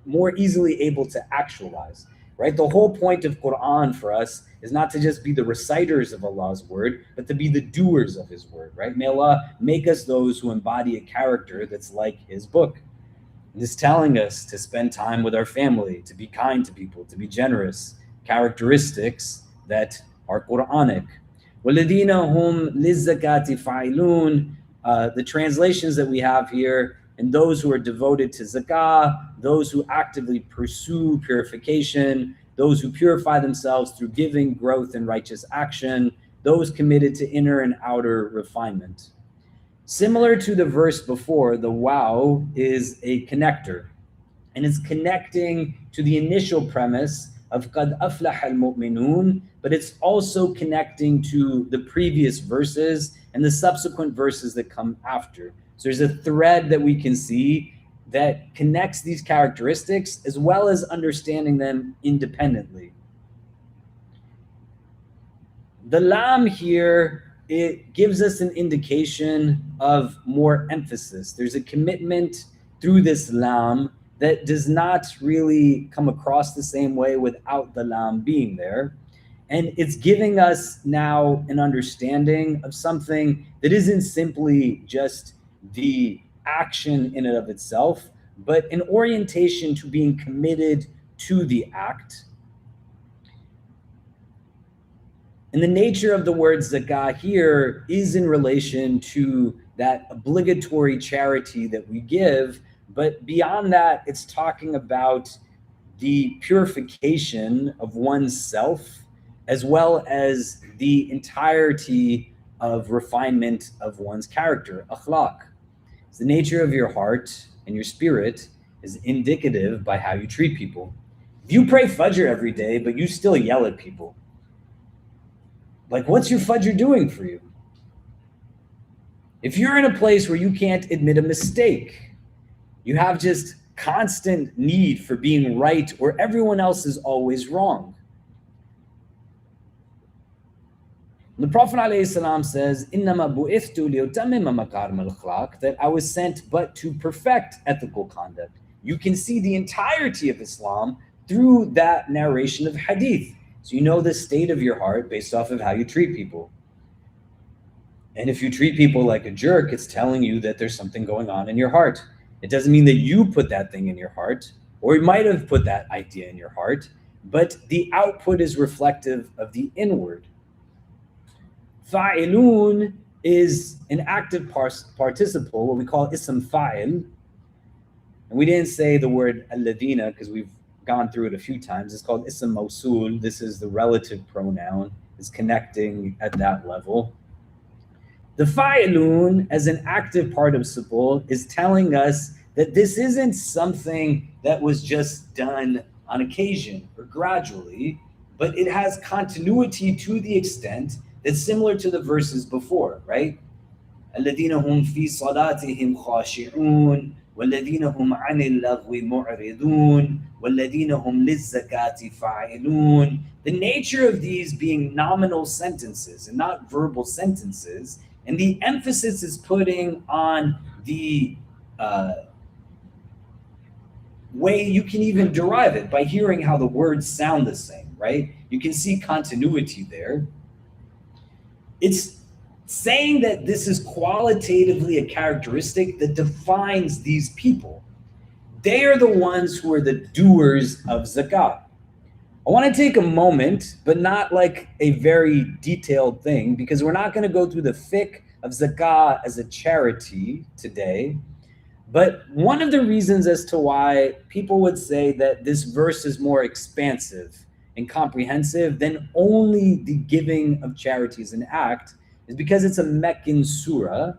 more easily able to actualize, right? The whole point of Quran for us is not to just be the reciters of Allah's word, but to be the doers of his word, right? May Allah make us those who embody a character that's like his book. And it's telling us to spend time with our family, to be kind to people, to be generous, characteristics that are Quranic. وَالَّذِينَ هُمْ لِلزَّكَاةِ فَاعِلُونَ. The translations that we have here, and those who are devoted to zakah, those who actively pursue purification, those who purify themselves through giving, growth, and righteous action, those committed to inner and outer refinement. Similar to the verse before, the wow is a connector, and it's connecting to the initial premise of قَدْ أَفْلَحَ الْمُؤْمِنُونَ, but it's also connecting to the previous verses and the subsequent verses that come after. So there's a thread that we can see that connects these characteristics as well as understanding them independently. The lam here, it gives us an indication of more emphasis. There's a commitment through this lam that does not really come across the same way without the lam being there. And it's giving us now an understanding of something that isn't simply just the action in and of itself, but an orientation to being committed to the act. And the nature of the word zakah here is in relation to that obligatory charity that we give. But beyond that, it's talking about the purification of oneself, as well as the entirety of refinement of one's character, akhlaq. The nature of your heart and your spirit is indicative by how you treat people. If you pray Fajr every day, but you still yell at people, like, what's your Fajr doing for you? If you're in a place where you can't admit a mistake, you have just constant need for being right or everyone else is always wrong. The Prophet ﷺ says, إِنَّمَا بُئِثْتُ لِيُتَمِّمَ مَكَارِمَ الْأَخْلَاقِ, that I was sent but to perfect ethical conduct. You can see the entirety of Islam through that narration of hadith. So you know the state of your heart based off of how you treat people. And if you treat people like a jerk, it's telling you that there's something going on in your heart. It doesn't mean that you put that thing in your heart, or you might have put that idea in your heart, but the output is reflective of the inward. Fa'ilun is an active participle, what we call ism fa'il. And we didn't say the word alladina because we've gone through it a few times. It's called ism mawsul. This is the relative pronoun. It's connecting at that level. The fa'ilun, as an active participle, is telling us that this isn't something that was just done on occasion or gradually, but it has continuity to the extent that's similar to the verses before, right? الَّذِينَ هُمْ فِي صَلَاتِهِمْ خَاشِعُونَ وَالَّذِينَ هُمْ عَنِ اللَّغْوِ مُعْرِضُونَ وَالَّذِينَ هُمْ لِلزَّكَاةِ فَاعِلُونَ. The nature of these being nominal sentences and not verbal sentences, and the emphasis is putting on the way you can even derive it by hearing how the words sound the same, right? You can see continuity there. It's saying that this is qualitatively a characteristic that defines these people. They are the ones who are the doers of zakah. I want to take a moment, but not like a very detailed thing, because we're not going to go through the fiqh of zakah as a charity today. But one of the reasons as to why people would say that this verse is more expansive and comprehensive than only the giving of charity as an act is because it's a Meccan surah,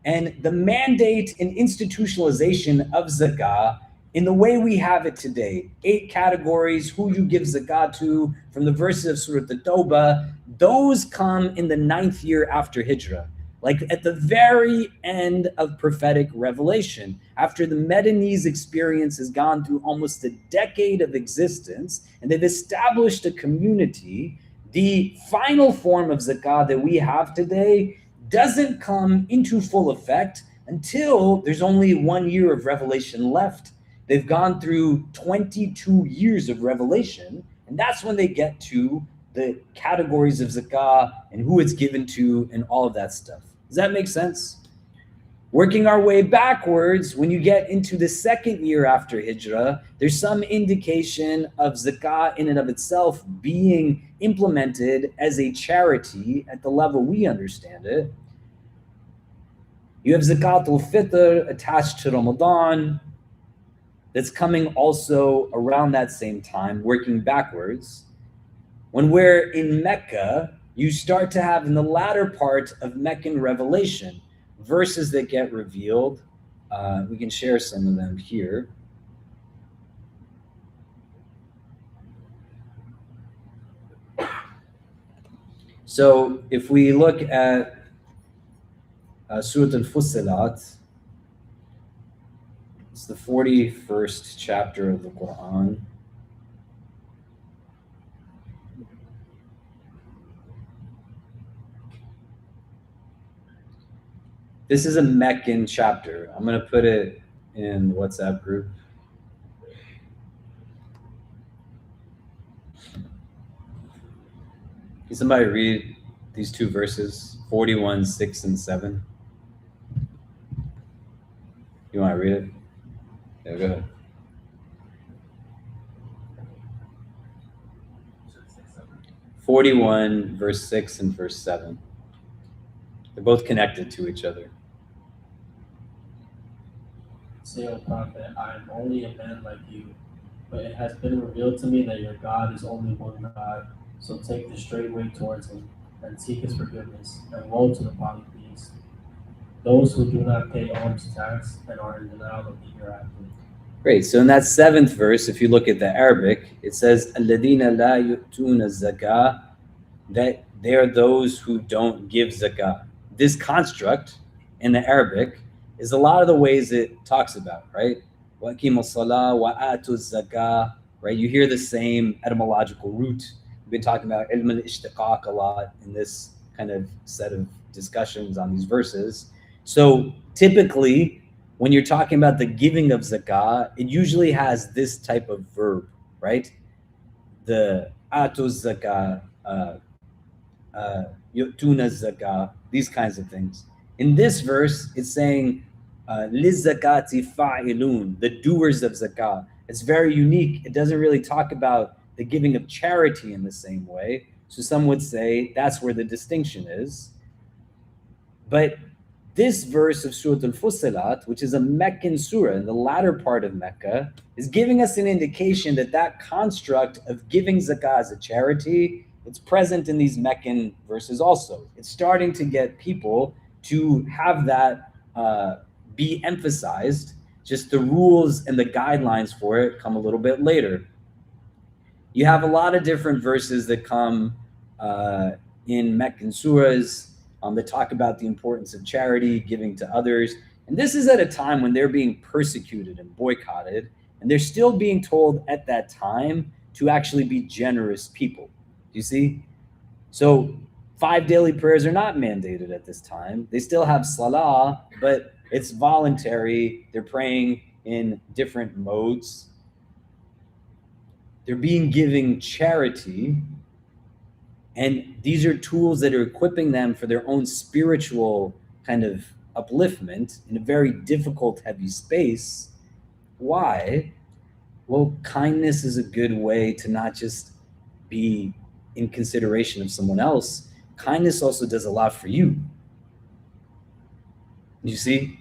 and the mandate and institutionalization of zakah in the way we have it today, 8 categories, who you give zakah to, from the verses of Surah At-Tawbah, those come in the 9th year after Hijrah, like at the very end of prophetic revelation, after the Medineese experience has gone through almost a decade of existence, and they've established a community. The final form of zakah that we have today doesn't come into full effect until there's only 1 year of revelation left. They've gone through 22 years of revelation, and that's when they get to the categories of zakah and who it's given to and all of that stuff. Does that make sense? Working our way backwards, when you get into the 2nd year after Hijrah, there's some indication of zakah in and of itself being implemented as a charity at the level we understand it. You have Zakatul Fitr attached to Ramadan, that's coming also around that same time, working backwards. When we're in Mecca, you start to have in the latter part of Meccan revelation, verses that get revealed. We can share some of them here. So if we look at Surah Al-Fussilat, the 41st chapter of the Quran. This is a Meccan chapter. I'm going to put it in the WhatsApp group. Can somebody read these two verses, 41, 6, and 7? You want to read it? Yeah, go ahead. "41, verse 6 and verse 7. They're both connected to each other. Say, O Prophet, I am only a man like you, but it has been revealed to me that your God is only one God. So take the straight way towards him and seek his forgiveness, and woe to the polytheists, those who do not pay alms tax and are in denial of the hereafter." Great. So in that 7th verse, if you look at the Arabic, it says, "Alladina la yu'tuna zakah," that they are those who don't give zakah. This construct in the Arabic is a lot of the ways it talks about, right? وَأَقِيمُوا الصَّلَاةَ وَآتُوا الزَّكَاةَ, right? You hear the same etymological root. We've been talking about ilm al-ishtiqaq a lot in this kind of set of discussions on these verses. So typically, when you're talking about the giving of zakah, it usually has this type of verb, right? The atu zakah, yu'tuna zakah, these kinds of things. In this verse, it's saying lizakati fa'ilun, the doers of zakah. It's very unique. It doesn't really talk about the giving of charity in the same way. So some would say that's where the distinction is. But this verse of Surah Al-Fussilat, which is a Meccan surah in the latter part of Mecca, is giving us an indication that that construct of giving zakah as a charity, it's present in these Meccan verses also. It's starting to get people to have that be emphasized. Just the rules and the guidelines for it come a little bit later. You have a lot of different verses that come in Meccan surahs that talk about the importance of charity, giving to others. And this is at a time when they're being persecuted and boycotted, and they're still being told at that time to actually be generous people. Do you see? So 5 daily prayers are not mandated at this time. They still have salah, but it's voluntary. They're praying in different modes. They're being given charity. And these are tools that are equipping them for their own spiritual kind of upliftment in a very difficult, heavy space. Why? Well, kindness is a good way to not just be in consideration of someone else. Kindness also does a lot for you. You see?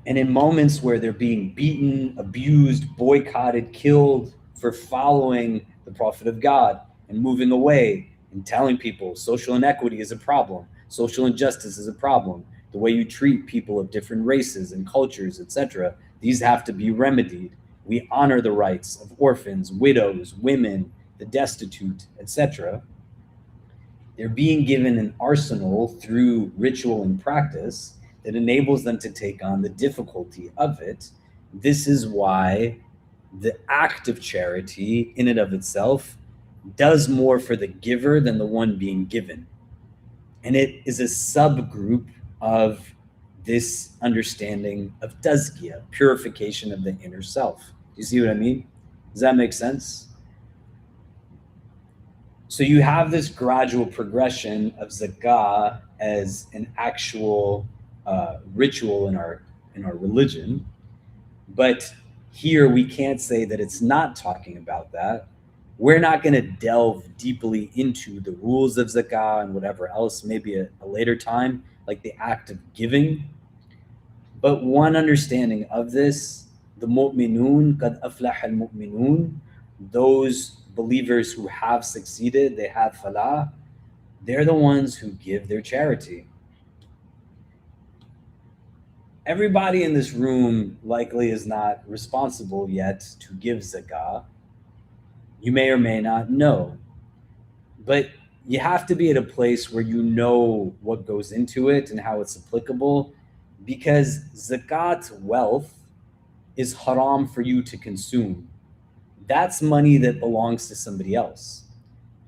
And in moments where they're being beaten, abused, boycotted, killed for following the Prophet of God and moving away and telling people social inequity is a problem, social injustice is a problem, the way you treat people of different races and cultures, etc., these have to be remedied. We honor the rights of orphans, widows, women, the destitute, etc. They're being given an arsenal through ritual and practice that enables them to take on the difficulty of it. This is why the act of charity in and of itself does more for the giver than the one being given. And it is a subgroup of this understanding of tazkiyah, purification of the inner self. Do you see what I mean? Does that make sense? So you have this gradual progression of zakah as an actual ritual in our religion, but here we can't say that it's not talking about that. We're not going to delve deeply into the rules of zakah and whatever else, maybe a later time, like the act of giving. But one understanding of this, the mu'minoon, qad aflaha al-mu'minoon, those believers who have succeeded, they have falah, they're the ones who give their charity. Everybody in this room likely is not responsible yet to give zakah. You may or may not know, but you have to be at a place where you know what goes into it and how it's applicable, because zakat wealth is haram for you to consume. That's money that belongs to somebody else.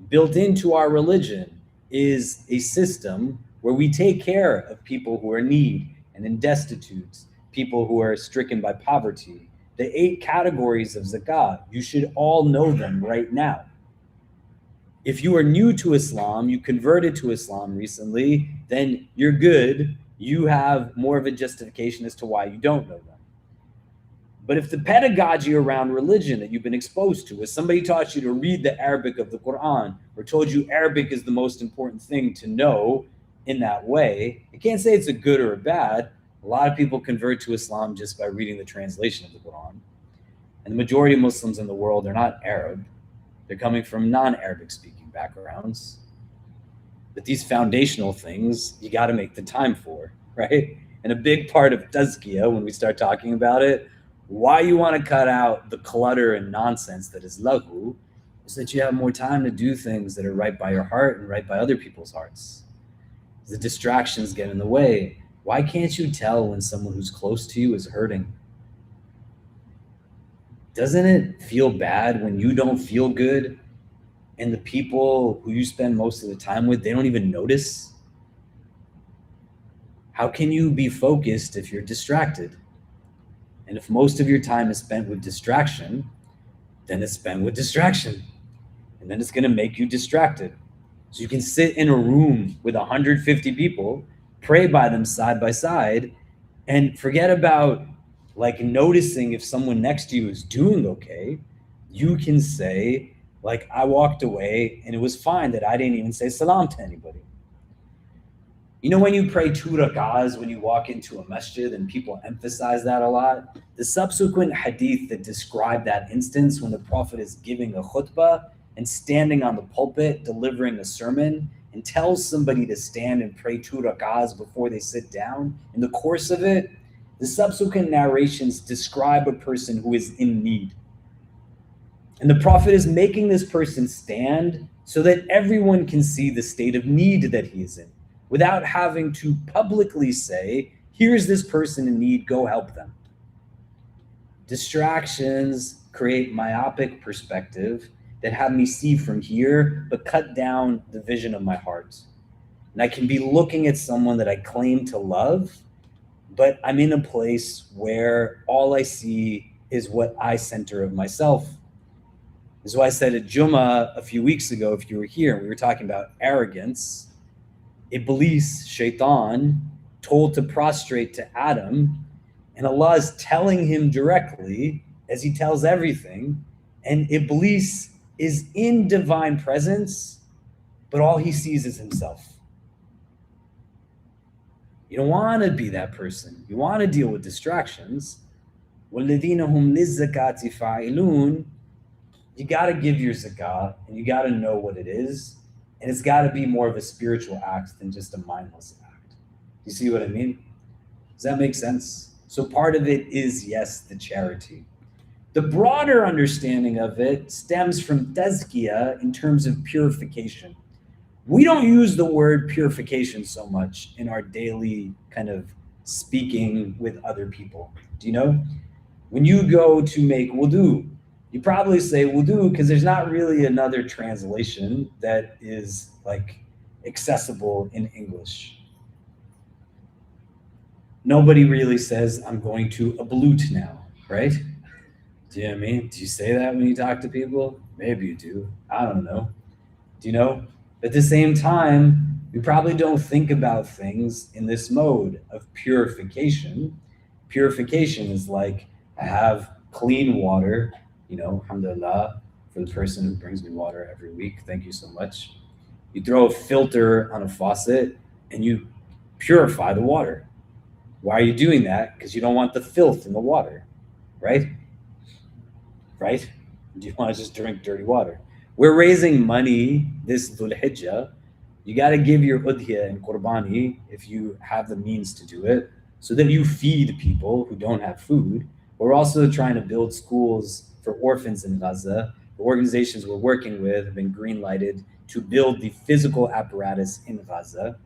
Built into our religion is a system where we take care of people who are in need and in destitute, people who are stricken by poverty. The 8 categories of zakat, you should all know them right now. If you are new to Islam, you converted to Islam recently, then you're good. You have more of a justification as to why you don't know them. But if the pedagogy around religion that you've been exposed to is somebody taught you to read the Arabic of the Quran or told you Arabic is the most important thing to know in that way, I can't say it's a good or a bad. A lot of people convert to Islam just by reading the translation of the Quran. And the majority of Muslims in the world are not Arab. They're coming from non-Arabic speaking backgrounds. But these foundational things, you got to make the time for, right? And a big part of tazkiyah, when we start talking about it, why you want to cut out the clutter and nonsense that is lahu, is that you have more time to do things that are right by your heart and right by other people's hearts. The distractions get in the way. Why can't you tell when someone who's close to you is hurting? Doesn't it feel bad when you don't feel good and the people who you spend most of the time with, they don't even notice? How can you be focused if you're distracted? And if most of your time is spent with distraction, then it's spent with distraction. And then it's going to make you distracted. So you can sit in a room with 150 people, pray by them side by side, and forget about like noticing if someone next to you is doing okay. You can say, like, I walked away and it was fine that I didn't even say salam to anybody. You know, when you pray 2 rak'ahs when you walk into a masjid, and people emphasize that a lot, the subsequent hadith that describe that instance when the Prophet is giving a khutbah and standing on the pulpit delivering a sermon and tells somebody to stand and pray 2 rak'ahs before they sit down, in the course of it, the subsequent narrations describe a person who is in need. And the Prophet is making this person stand so that everyone can see the state of need that he is in, without having to publicly say, here's this person in need, go help them. Distractions create myopic perspective that have me see from here, but cut down the vision of my heart. And I can be looking at someone that I claim to love, but I'm in a place where all I see is what I center of myself. This is why I said at Jummah a few weeks ago, if you were here, we were talking about arrogance. Iblis, Shaitan, told to prostrate to Adam, and Allah is telling him directly, as he tells everything, and Iblis is in divine presence, but all he sees is himself. You don't want to be that person. You want to deal with distractions. وَالَّذِينَ هُمْ لِلزَّكَاةِ فَاعِلُونَ. You got to give your zakah, and you got to know what it is, and it's got to be more of a spiritual act than just a mindless act. You see what I mean? Does that make sense? So part of it is, yes, the charity. The broader understanding of it stems from tazkiyah in terms of purification. We don't use the word purification so much in our daily kind of speaking with other people. Do you know? When you go to make wudu, you probably say wudu because there's not really another translation that is like accessible in English. Nobody really says, I'm going to ablute now, right? Do you know what I mean? Do you say that when you talk to people? Maybe you do. I don't know. Do you know? At the same time, we probably don't think about things in this mode of purification. Purification is like, I have clean water, you know, alhamdulillah, for the person who brings me water every week. Thank you so much. You throw a filter on a faucet and you purify the water. Why are you doing that? Because you don't want the filth in the water, right? Right? Do you want to just drink dirty water? We're raising money this Dhul Hijjah. You got to give your udhiyah and qurbani if you have the means to do it, so that you feed people who don't have food. We're also trying to build schools for orphans in Gaza. The organizations we're working with have been green-lighted to build the physical apparatus in Gaza.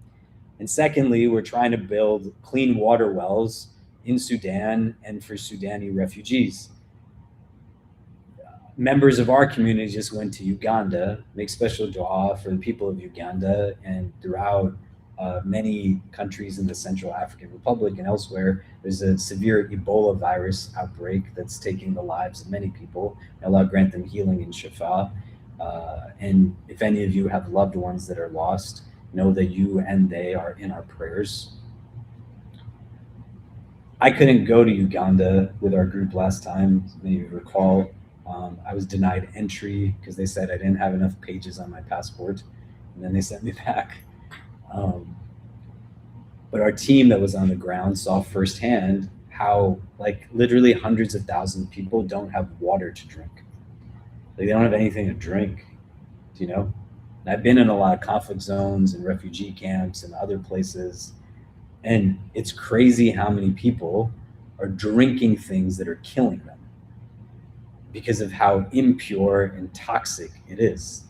And secondly, we're trying to build clean water wells in Sudan and for Sudani refugees. Members of our community just went to Uganda, make special dua for the people of Uganda and throughout many countries in the Central African Republic and elsewhere. There's a severe Ebola virus outbreak that's taking the lives of many people. Allah grant them healing and shifa. And if any of you have loved ones that are lost, know that you and they are in our prayers. I couldn't go to Uganda with our group last time, many of you recall. I was denied entry because they said I didn't have enough pages on my passport, and then they sent me back. But our team that was on the ground saw firsthand how, like, literally hundreds of thousands of people don't have water to drink. Like, they don't have anything to drink, you know? And I've been in a lot of conflict zones and refugee camps and other places, and it's crazy how many people are drinking things that are killing them because of how impure and toxic it is.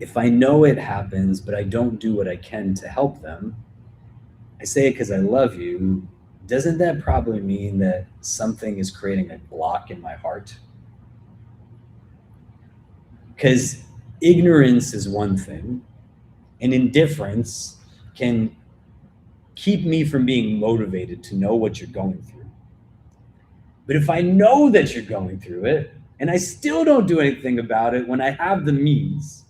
If I know it happens, but I don't do what I can to help them, I say it because I love you, doesn't that probably mean that something is creating a block in my heart? Because ignorance is one thing, and indifference can keep me from being motivated to know what you're going through. But if I know that you're going through it, and I still don't do anything about it when I have the means,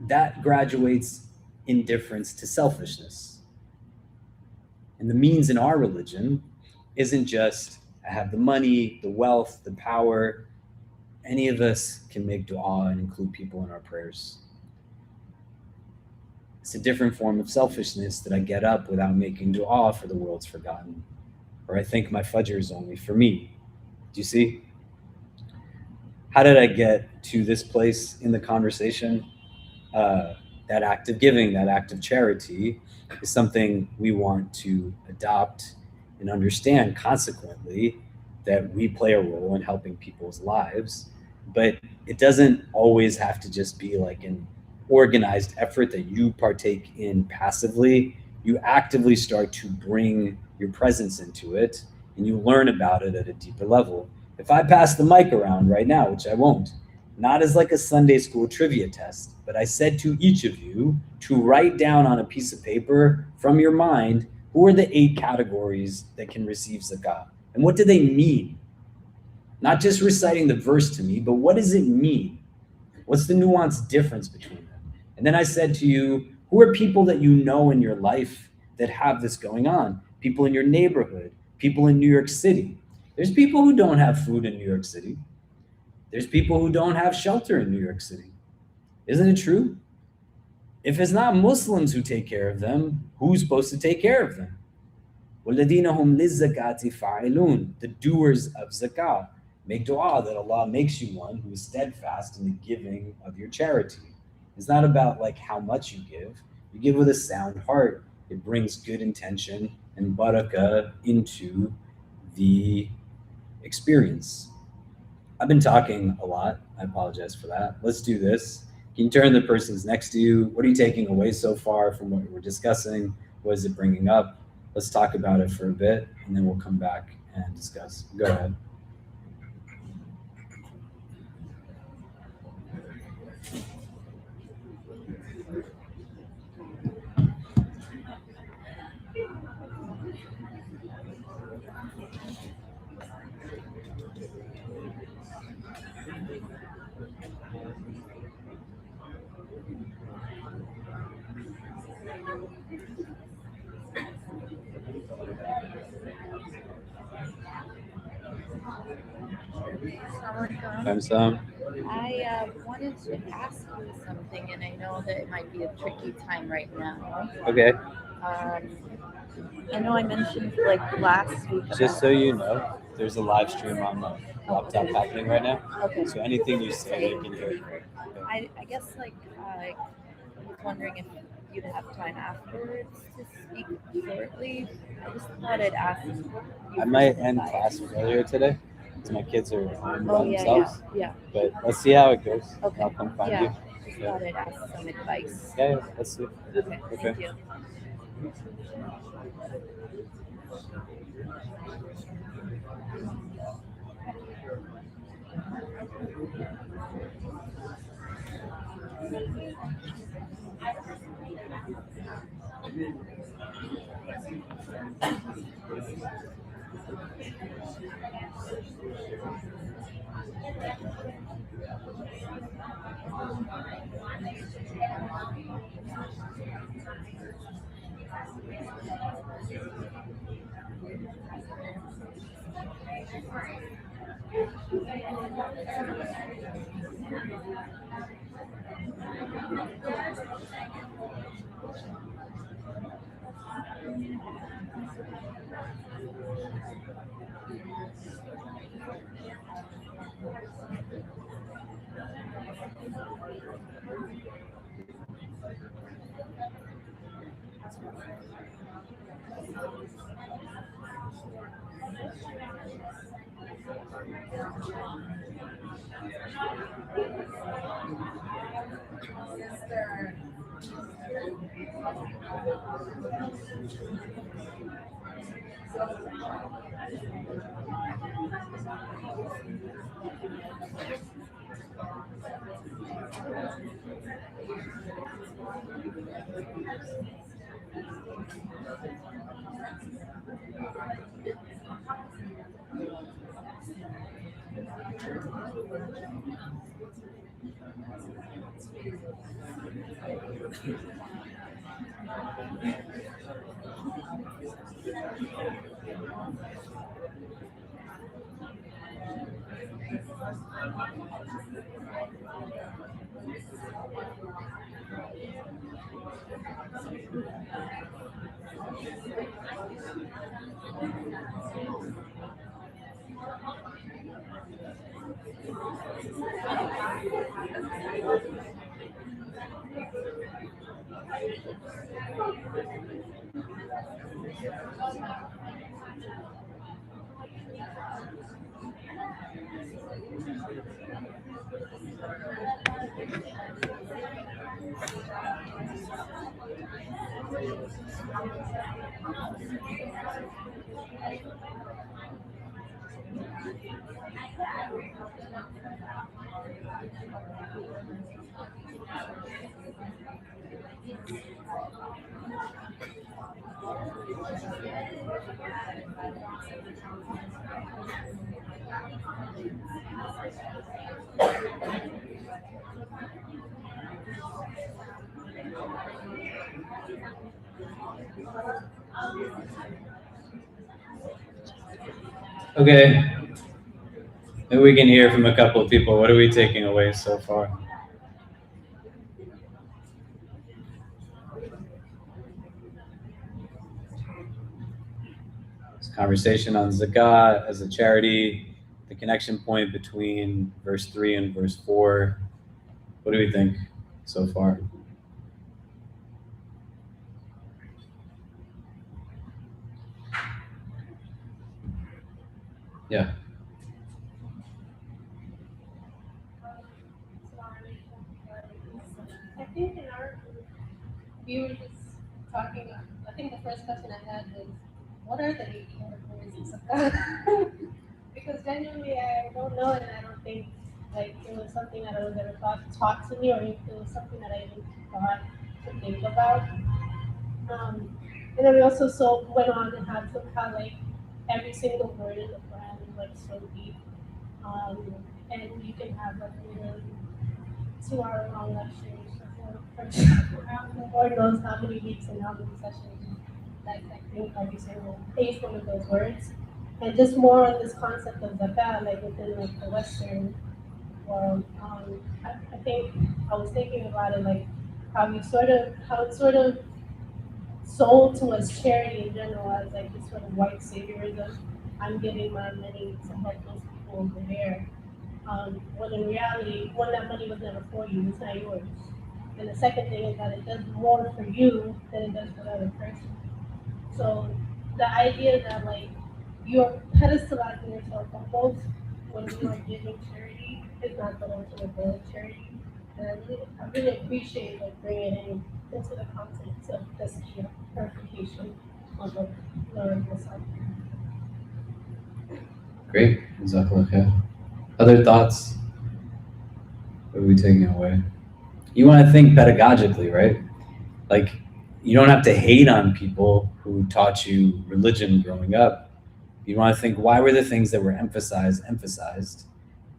that graduates indifference to selfishness. And the means in our religion isn't just I have the money, the wealth, the power. Any of us can make dua and include people in our prayers. It's a different form of selfishness that I get up without making dua for the world's forgotten. Or I think my fajr is only for me. Do you see? How did I get to this place in the conversation? That act of giving, that act of charity is something we want to adopt and understand consequently that we play a role in helping people's lives. But it doesn't always have to just be like an organized effort that you partake in passively. You actively start to bring your presence into it and you learn about it at a deeper level. If I pass the mic around right now, which I won't, not as like a Sunday school trivia test, but I said to each of you to write down on a piece of paper from your mind, who are the 8 categories that can receive zakah? And what do they mean? Not just reciting the verse to me, but what does it mean? What's the nuanced difference between them? And then I said to you, who are people that you know in your life that have this going on? People in your neighborhood, people in New York City. There's people who don't have food in New York City. There's people who don't have shelter in New York City. Isn't it true? If it's not Muslims who take care of them, who's supposed to take care of them? وَالَّذِينَ هُمْ لِلزَّكَاةِ فَاعِلُونَ, the doers of zakah. Make dua that Allah makes you one who is steadfast in the giving of your charity. It's not about like how much you give. You give with a sound heart. It brings good intention and barakah into the experience. I've been talking a lot. I apologize for that. Let's do this. Can you turn the persons next to you? What are you taking away so far from what we're discussing? What is it bringing up? Let's talk about it for a bit, and then we'll come back and discuss. Go ahead. I wanted to ask you something, and I know that it might be a tricky time right now. Okay. I know I mentioned like last week. Just so you know, there's a live stream on my laptop happening right now. Okay. So anything you say, I can hear. I guess like I was wondering if you'd have time afterwards to speak shortly. I just thought I'd ask you. I might end class earlier today, because my kids are home by themselves. Yeah. But let's see how it goes. Okay. I'll come find you. Just thought I'd ask some advice. Yeah, let's see. Okay. Thank you. Okay, maybe we can hear from a couple of people. What are we taking away so far? This conversation on zakat as a charity, the connection point between verse 3 and verse 4. What do we think so far? Yeah. I think in our we were just talking. I think the first question I had was, what are the 8 categories of God? Because genuinely, I don't know, and I don't think like it was something that I was ever taught to me, or it was something that I even thought to think about. And then we also went on and had some how like every single word in the Quran is like so deep, and you can have like really 2 hour long lectures for Lord knows how many weeks and how many sessions that I think every single page one of those words. And just more on this concept of zakat, like within like the Western world. I think I was thinking about it like how it's sort of sold to us charity in general as like this sort of white saviorism. I'm giving my money to help those people over there. When in reality, one, that money was never for you, it's not yours. And the second thing is that it does more for you than it does for the other person. So the idea that like you're pedestalizing yourself almost when you are giving charity is not the ultimate goal of charity. And I really appreciate like bringing it into the context of this here. foundation for the learning itself. Great. Jazakallah khair. Other thoughts? What are we taking away? You want to think pedagogically, right? Like, you don't have to hate on people who taught you religion growing up. You want to think, why were the things that were emphasized,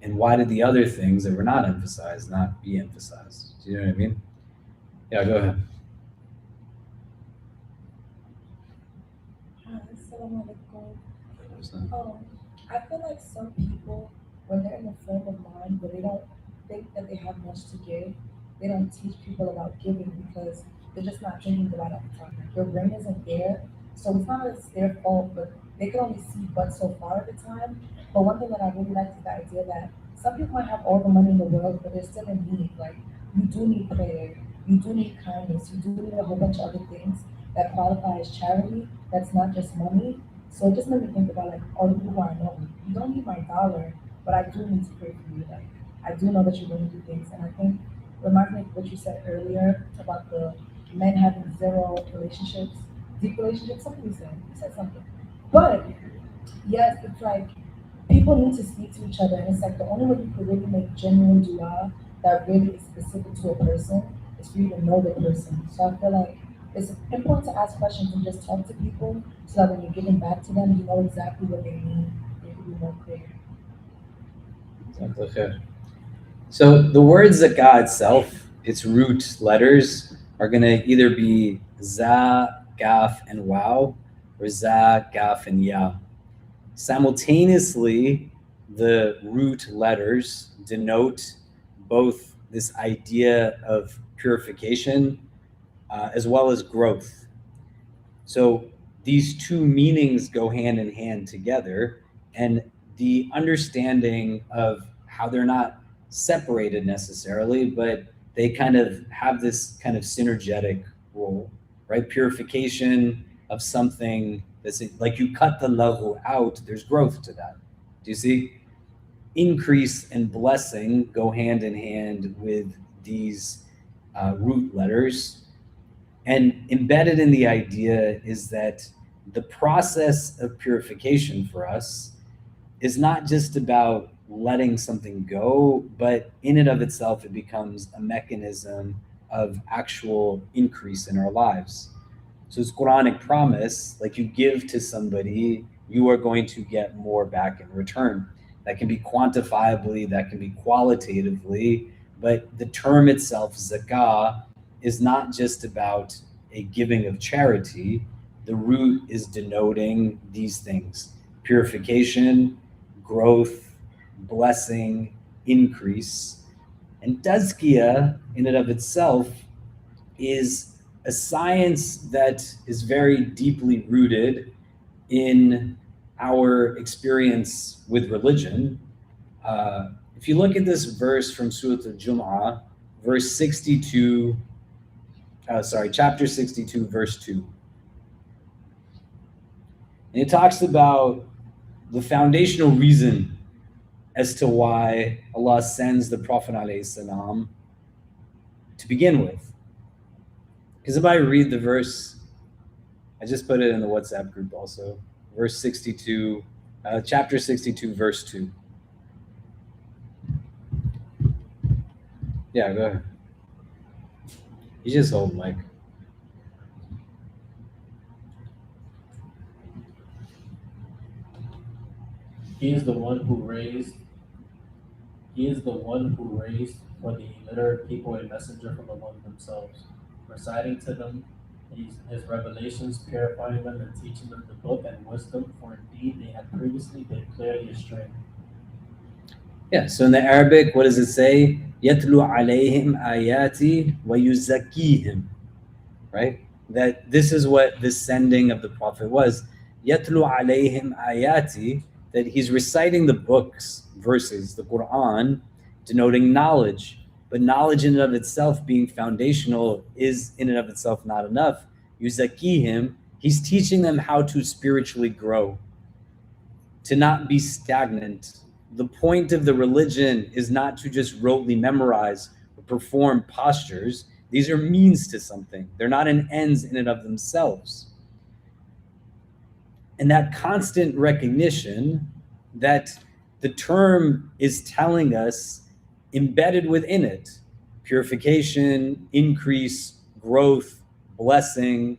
and why did the other things that were not emphasized not be emphasized? Do you know what I mean? Yeah, go ahead. I feel like some people, when they're in a frame of mind where they don't think that they have much to give, they don't teach people about giving because they're just not thinking about it at the time. Like, their brain isn't there, so it's not that it's their fault, but they can only see but so far at the time. But one thing that I really like is the idea that some people might have all the money in the world, but they're still in need. Like, you do need prayer, you do need kindness, you do need a whole bunch of other things that qualify as charity. That's not just money. So it just made me think about like all the people who I know. You don't need my dollar, but I do need to pray for you. Like, I do know that you're going to do things, and I think it reminds me of what you said earlier about the men having zero relationships, deep relationships. Something you said. You said something. But yes, it's like people need to speak to each other, and it's like the only way you can really make genuine dua that really is specific to a person is for you to know the person. So I feel like it's important to ask questions and just talk to people so that when you're giving back to them, you know exactly what they need. They can be more clear. So the word zakah itself, its root letters are going to either be za, gaf, and waw, or za, gaf, and ya. Simultaneously, the root letters denote both this idea of purification as well as growth. So these two meanings go hand in hand together, and the understanding of how they're not separated necessarily, but they kind of have this kind of synergetic role, right? Purification of something that's like you cut the level out, there's growth to that. Do you see? Increase and blessing go hand in hand with these root letters. And embedded in the idea is that the process of purification for us is not just about letting something go, but in and of itself, it becomes a mechanism of actual increase in our lives. So it's Quranic promise, like you give to somebody, you are going to get more back in return. That can be quantifiably, that can be qualitatively, but the term itself, zakah, is not just about a giving of charity. The root is denoting these things: purification, growth, blessing, increase. And tazkiyah in and of itself is a science that is very deeply rooted in our experience with religion. If you look at this verse from Surah Al-Jum'ah, verse 62, chapter 62, verse 2. And it talks about the foundational reason as to why Allah sends the Prophet ﷺ to begin with. Because if I read the verse, I just put it in the WhatsApp group also, verse 62, chapter 62, verse 2. Yeah, go ahead. You just hold the mic. He is the one who raised for the illiterate people a messenger from among themselves, reciting to them his revelations, purifying them, and teaching them the book and wisdom, for indeed they had previously been clearly astray. Yeah, so in the Arabic, what does it say? يَتْلُو عَلَيْهِمْ آيَاتِ وَيُزَكِّيهِمْ, right? That this is what the sending of the Prophet was. يَتْلُو عَلَيْهِمْ آيَاتِ, that he's reciting the books, verses, the Quran, denoting knowledge. But knowledge in and of itself being foundational is in and of itself not enough. Yuzakihim, he's teaching them how to spiritually grow, to not be stagnant. The point of the religion is not to just rotely memorize or perform postures. These are means to something. They're not an ends in and of themselves. And that constant recognition that the term is telling us, embedded within it, purification, increase, growth, blessing,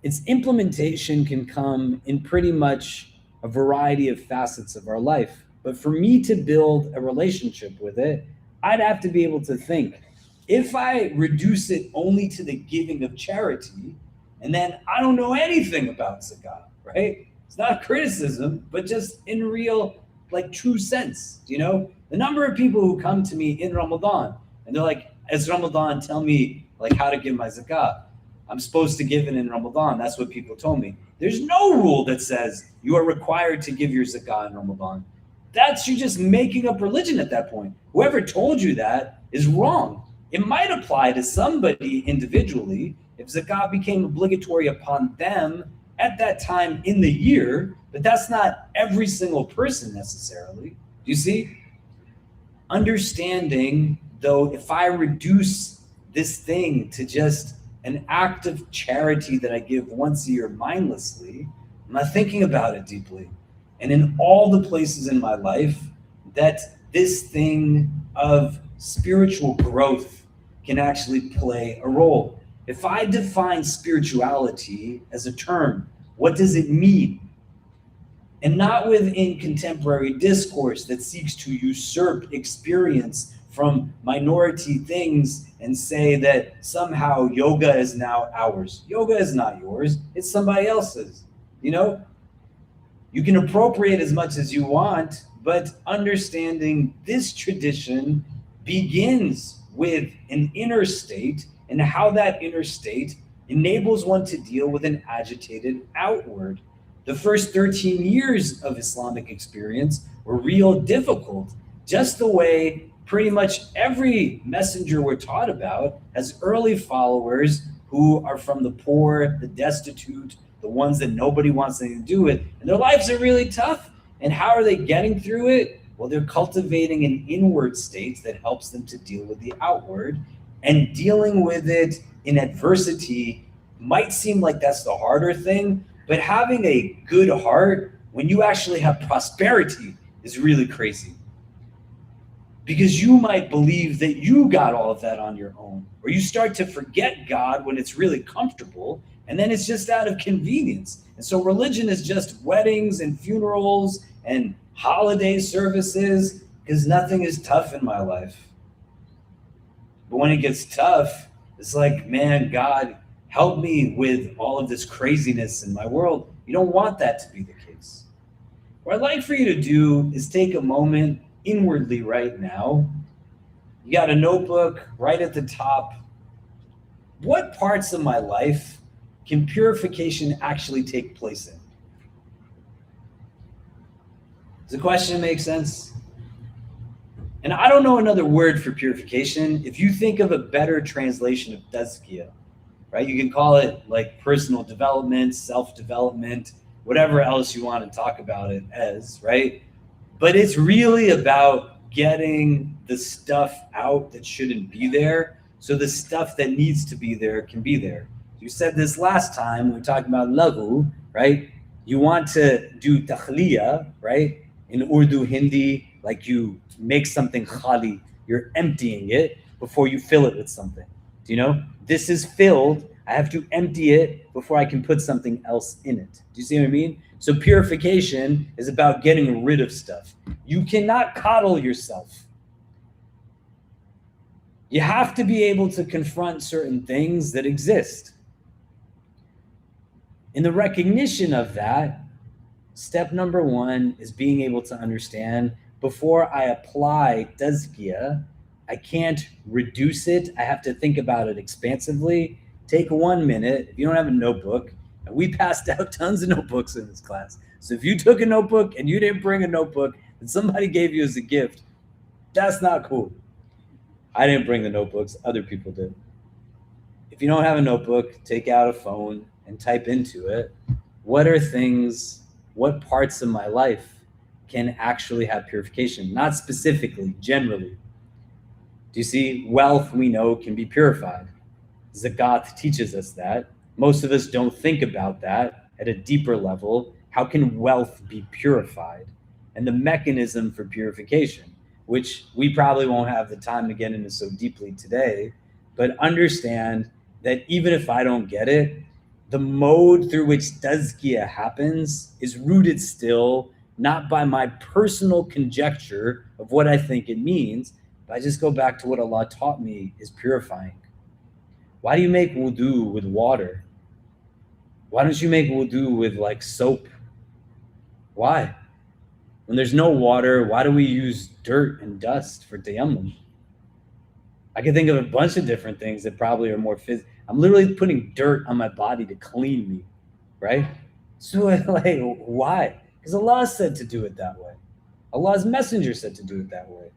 its implementation can come in pretty much a variety of facets of our life. But for me to build a relationship with it, I'd have to be able to think, if I reduce it only to the giving of charity, and then I don't know anything about zakat, right? It's not criticism, but just in real, like, true sense, you know? The number of people who come to me in Ramadan, and they're like, it's Ramadan, tell me, like, how to give my zakat. I'm supposed to give it in Ramadan. That's what people told me. There's no rule that says you are required to give your zakah in Ramadan. That's, you're just making up religion at that point. Whoever told you that is wrong. It might apply to somebody individually if zakah became obligatory upon them at that time in the year, but that's not every single person necessarily. Do you see? Understanding, though, if I reduce this thing to just an act of charity that I give once a year mindlessly, I'm not thinking about it deeply. And in all the places in my life that this thing of spiritual growth can actually play a role. If I define spirituality as a term, what does it mean? And not within contemporary discourse that seeks to usurp experience from minority things and say that somehow yoga is now ours. Yoga is not yours, it's somebody else's. You know, you can appropriate as much as you want, but understanding this tradition begins with an inner state and how that inner state enables one to deal with an agitated outward. The first 13 years of Islamic experience were real difficult, just the way pretty much every messenger we're taught about has early followers who are from the poor, the destitute, the ones that nobody wants anything to do with, and their lives are really tough. And how are they getting through it? Well, they're cultivating an inward state that helps them to deal with the outward, and dealing with it in adversity might seem like that's the harder thing, but having a good heart when you actually have prosperity is really crazy. Because you might believe that you got all of that on your own, or you start to forget God when it's really comfortable, and then it's just out of convenience. And so religion is just weddings and funerals and holiday services, because nothing is tough in my life. But when it gets tough, it's like, man, God, help me with all of this craziness in my world. You don't want that to be the case. What I'd like for you to do is take a moment inwardly right now. You got a notebook right at the top. What parts of my life can purification actually take place in? Does the question make sense? And I don't know another word for purification. If you think of a better translation of tazkiyah, right? You can call it like personal development, self-development, whatever else you want to talk about it as, right? But it's really about getting the stuff out that shouldn't be there, so the stuff that needs to be there can be there. You said this last time, we were talking about lagu, right? You want to do takhliya, right? In Urdu, Hindi, like you make something khali, you're emptying it before you fill it with something. Do you know? This is filled, I have to empty it before I can put something else in it. Do you see what I mean? So purification is about getting rid of stuff. You cannot coddle yourself. You have to be able to confront certain things that exist. In the recognition of that, step number one is being able to understand, before I apply tazkiyah, I can't reduce it. I have to think about it expansively. Take 1 minute. If you don't have a notebook, and we passed out tons of notebooks in this class. So if you took a notebook and you didn't bring a notebook that somebody gave you as a gift, that's not cool. I didn't bring the notebooks, other people did. If you don't have a notebook, take out a phone and type into it, what parts of my life can actually have purification? Not specifically, generally. Do you see? Wealth, we know, can be purified. Zakat teaches us that. Most of us don't think about that at a deeper level. How can wealth be purified? And the mechanism for purification, which we probably won't have the time to get into so deeply today, but understand that even if I don't get it, the mode through which tazkiyah happens is rooted still not by my personal conjecture of what I think it means, but I just go back to what Allah taught me is purifying. Why do you make wudu with water? Why don't you make wudu with like soap? Why? When there's no water, why do we use dirt and dust for tayammum? I can think of a bunch of different things that probably are more physical. I'm literally putting dirt on my body to clean me, right? So like, why? Because Allah said to do it that way. Allah's messenger said to do it that way.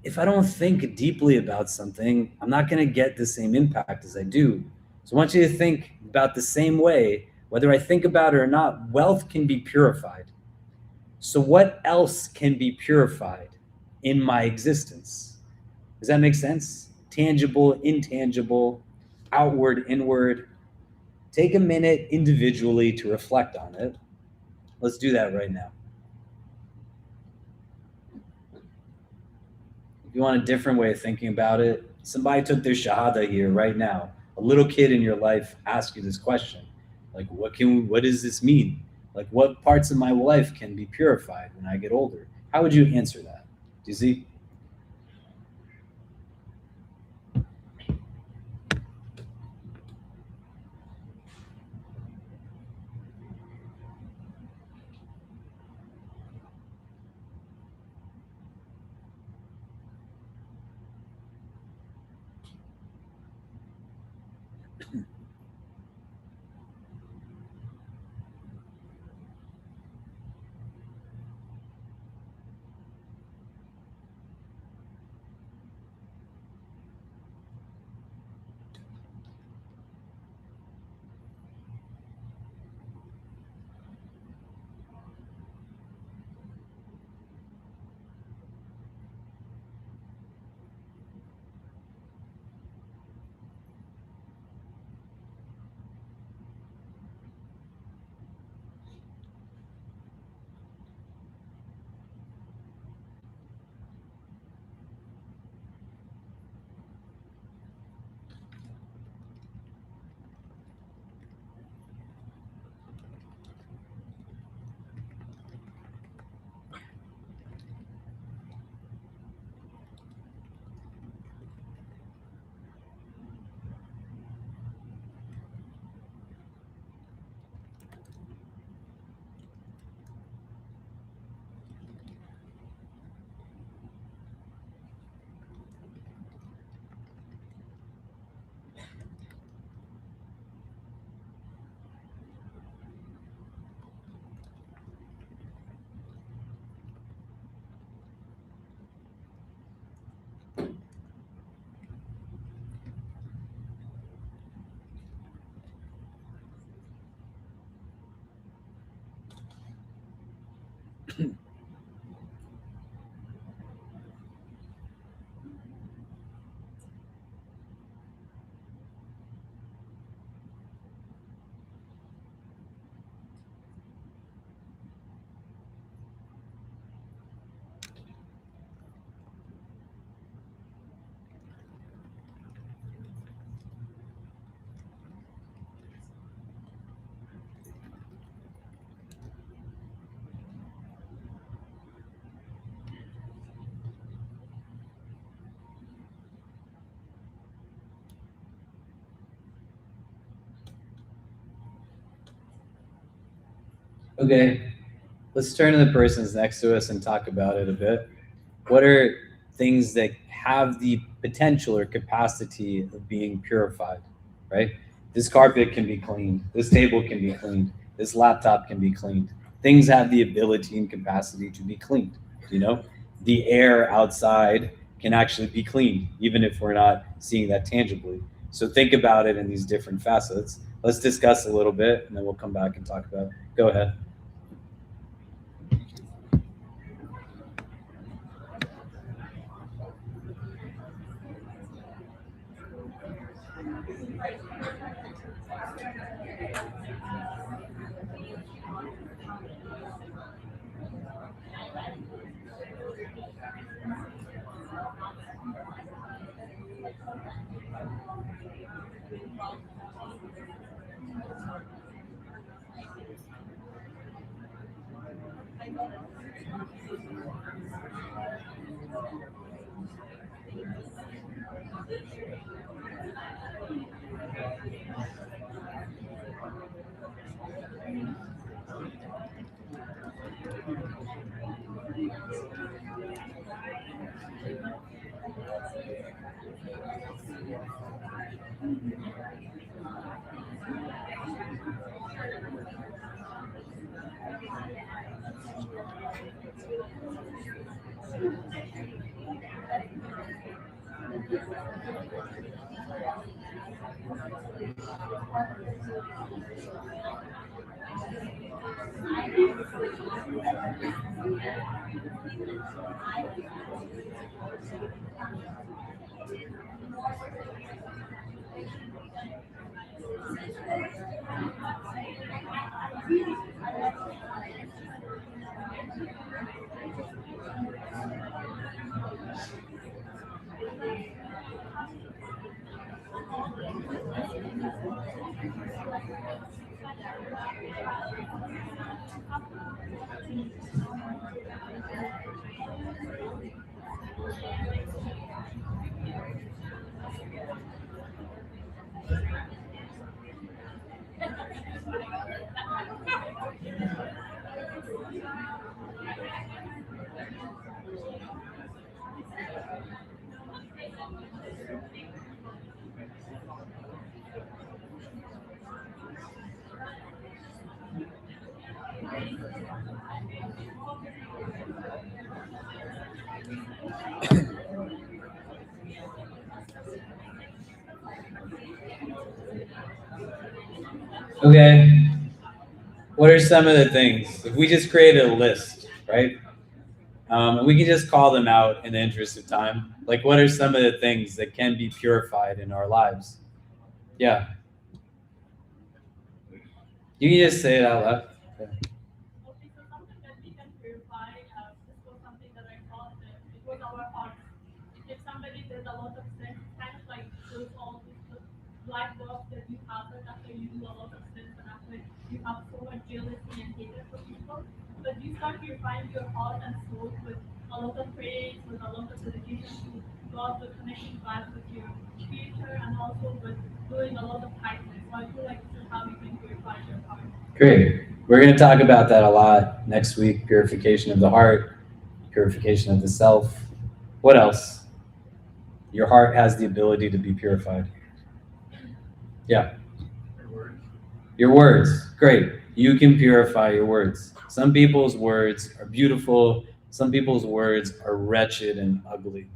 If I don't think deeply about something, I'm not going to get the same impact as I do. So I want you to think about the same way, whether I think about it or not. Wealth can be purified. So what else can be purified in my existence? Does that make sense? Tangible, intangible, outward, inward. Take a minute individually to reflect on it. Let's do that right now. If you want a different way of thinking about it, somebody took their shahada here right now. A little kid in your life asked you this question. Like, what does this mean? Like, what parts of my life can be purified when I get older? How would you answer that? Do you see? Okay, let's turn to the persons next to us and talk about it a bit. What are things that have the potential or capacity of being purified, right? This carpet can be cleaned. This table can be cleaned. This laptop can be cleaned. Things have the ability and capacity to be cleaned, you know? The air outside can actually be cleaned, even if we're not seeing that tangibly. So think about it in these different facets. Let's discuss a little bit, and then we'll come back and talk about it. Go ahead. Okay. What are some of the things? If we just created a list, right? And we can just call them out in the interest of time. Like, what are some of the things that can be purified in our lives? Yeah. You can just say it out loud. Yeah. Okay, so something that we can purify, this was something that I thought that it was our heart. If somebody did a lot of sins, kind of like those all these black dogs that you have that after you do a lot of sins and after you have so much jealousy and hatred for people, but you start purifying your heart and soul with a lot of praise, with a lot of dedication to God, with connecting back with your Creator, and also with doing a lot of kindness. So I feel like this is how you can purify your heart. Great. We're going to talk about that a lot next week. Purification of the heart, purification of the self. What else? Your heart has the ability to be purified. Yeah. Your words. Great. You can purify your words. Some people's words are beautiful. Some people's words are wretched and ugly.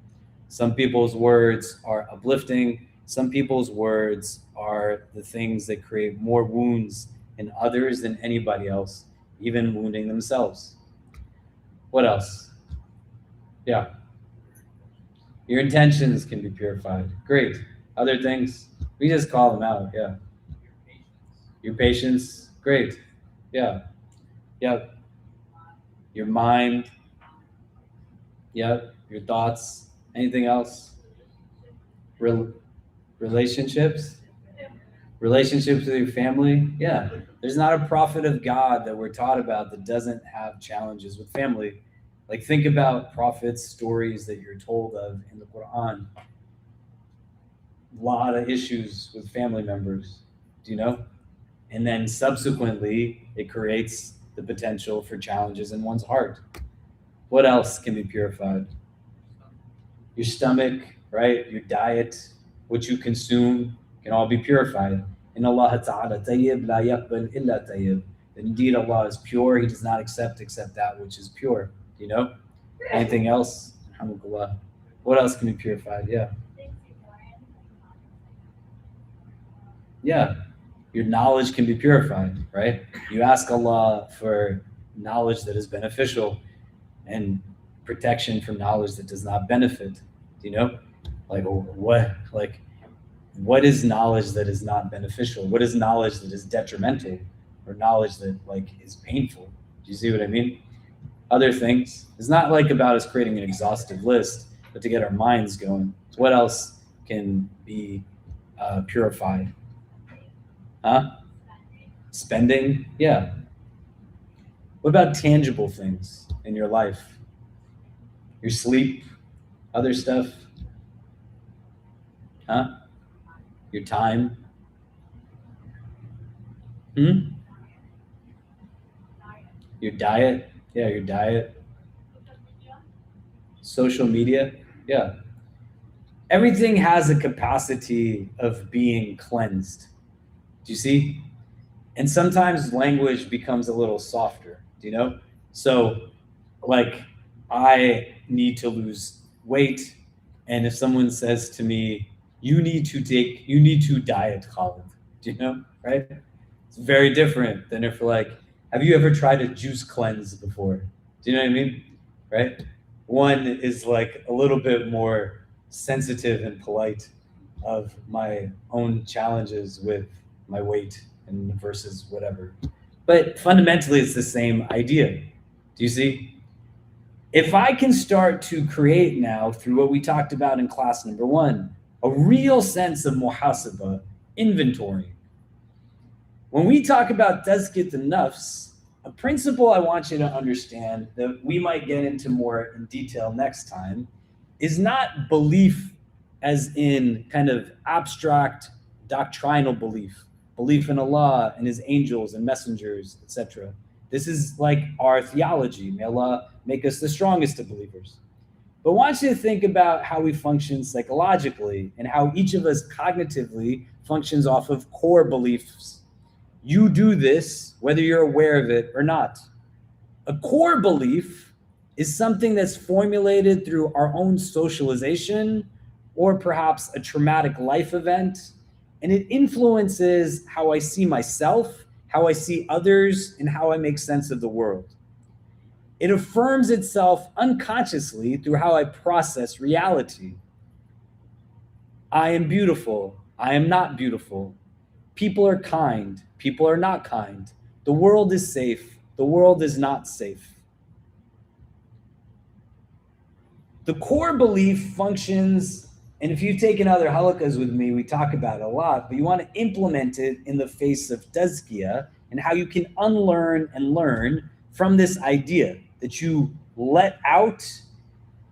Some people's words are uplifting. Some people's words are the things that create more wounds in others than anybody else, even wounding themselves. What else? Yeah. Your intentions can be purified. Great. Other things? We just call them out. Yeah. Your patience. Great. Yeah. Yep. Your mind. Yep. Your thoughts. Anything else? Relationships? Relationships with your family? Yeah. There's not a prophet of God that we're taught about that doesn't have challenges with family. Like, think about prophets' stories that you're told of in the Quran. A lot of issues with family members, do you know? And then subsequently, it creates the potential for challenges in one's heart. What else can be purified? Your stomach, right? Your diet, what you consume can all be purified. In Allah Ta'ala, tayyib la yaqbal illa tayyib. Indeed, Allah is pure. He does not accept except that which is pure. Do you know? Anything else? Alhamdulillah. What else can be purified? Yeah. Yeah. Your knowledge can be purified, right? You ask Allah for knowledge that is beneficial and protection from knowledge that does not benefit. Do you know? Like, what is knowledge that is not beneficial? What is knowledge that is detrimental, or knowledge that is painful? Do you see what I mean? Other things. It's not about us creating an exhaustive list, but to get our minds going. So what else can be purified? Huh? Spending? Yeah. What about tangible things in your life? Your sleep? Other stuff? Huh? Your time? Your diet? Yeah, your diet. Social media? Yeah. Everything has a capacity of being cleansed. Do you see? And sometimes language becomes a little softer, do you know? So, like, I need to lose weight, and if someone says to me, you need to diet, Khalid, do you know? Right? It's very different than if, like, have you ever tried a juice cleanse before? Do you know what I mean? Right? One is like a little bit more sensitive and polite of my own challenges with my weight and versus whatever. But fundamentally, it's the same idea. Do you see? If I can start to create now, through what we talked about in class number 1, a real sense of muhasaba, inventory. When we talk about tazkiyat an-nafs, a principle I want you to understand that we might get into more in detail next time is not belief as in kind of abstract doctrinal belief, belief in Allah and his angels and messengers, etc. This is like our theology. May Allah make us the strongest of believers. But I want you to think about how we function psychologically and how each of us cognitively functions off of core beliefs. You do this whether you're aware of it or not. A core belief is something that's formulated through our own socialization or perhaps a traumatic life event, and it influences how I see myself, how I see others, and how I make sense of the world. It affirms itself unconsciously through how I process reality. I am beautiful. I am not beautiful. People are kind. People are not kind. The world is safe. The world is not safe. The core belief functions, and if you've taken other halakas with me, we talk about it a lot, but you want to implement it in the face of tazkiyah and how you can unlearn and learn from this idea that you let out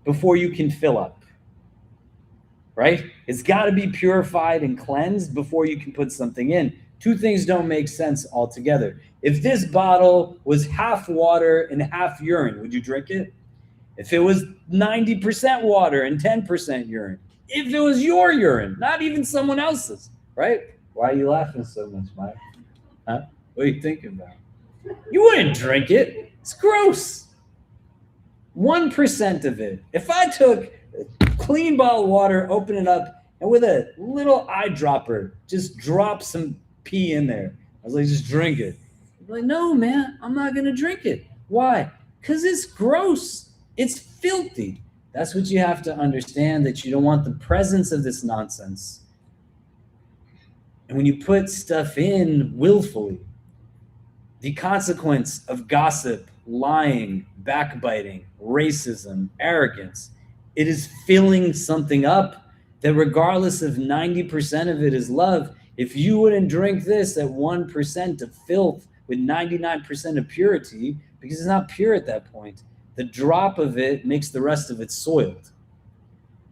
before you can fill up, right? It's got to be purified and cleansed before you can put something in. Two things don't make sense altogether. If this bottle was half water and half urine, would you drink it? If it was 90% water and 10% urine, if it was your urine, not even someone else's, right? Why are you laughing so much, Mike? Huh? What are you thinking about? You wouldn't drink it. It's gross. 1% of it. If I took a clean bottle of water, open it up, and with a little eyedropper, just drop some pee in there, I was like, just drink it. I'd be like, no, man, I'm not going to drink it. Why? Because it's gross. It's filthy. That's what you have to understand, that you don't want the presence of this nonsense. And when you put stuff in willfully, the consequence of gossip, lying, backbiting, racism, arrogance, it is filling something up that regardless of 90% of it is love, if you wouldn't drink this at 1% of filth with 99% of purity, because it's not pure at that point, the drop of it makes the rest of it soiled.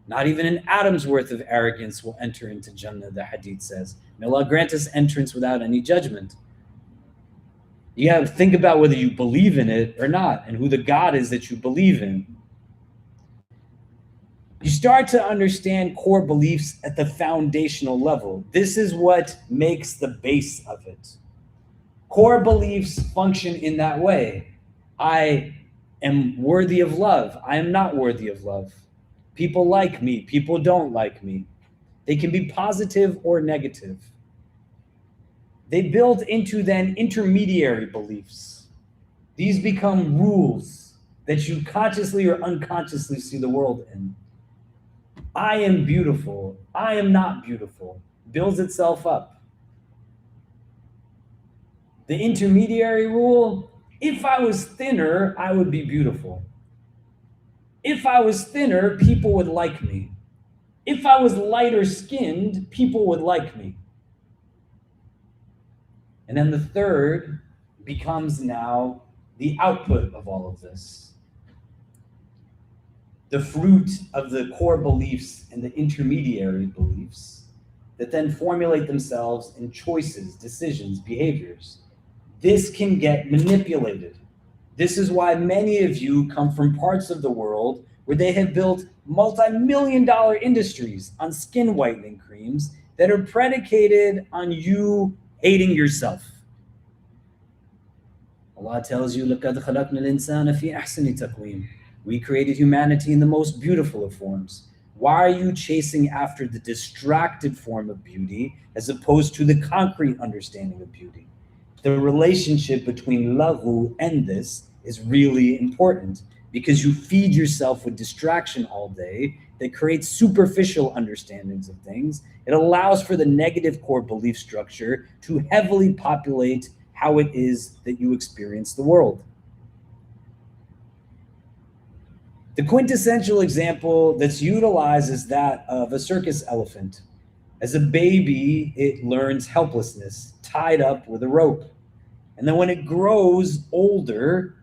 Not even an atom's worth of arrogance will enter into Jannah, the hadith says. May Allah grant us entrance without any judgment. You have to think about whether you believe in it or not, and who the God is that you believe in. You start to understand core beliefs at the foundational level. This is what makes the base of it. Core beliefs function in that way. I am worthy of love. I am not worthy of love. People like me. People don't like me. They can be positive or negative. They build into then intermediary beliefs. These become rules that you consciously or unconsciously see the world in. I am beautiful. I am not beautiful. Builds itself up. The intermediary rule, if I was thinner, I would be beautiful. If I was thinner, people would like me. If I was lighter skinned, people would like me. And then the third becomes now the output of all of this. The fruit of the core beliefs and the intermediary beliefs that then formulate themselves in choices, decisions, behaviors. This can get manipulated. This is why many of you come from parts of the world where they have built multi-million-dollar industries on skin whitening creams that are predicated on you hating yourself. Allah tells you, لَقَدْ خَلَقْنَا الْإِنسَانَ فِي أَحْسَنِ تَقْوِيمٍ. We created humanity in the most beautiful of forms. Why are you chasing after the distracted form of beauty as opposed to the concrete understanding of beauty? The relationship between lahu and this is really important because you feed yourself with distraction all day that creates superficial understandings of things. It allows for the negative core belief structure to heavily populate how it is that you experience the world. The quintessential example that's utilized is that of a circus elephant. As a baby, it learns helplessness, tied up with a rope. And then when it grows older,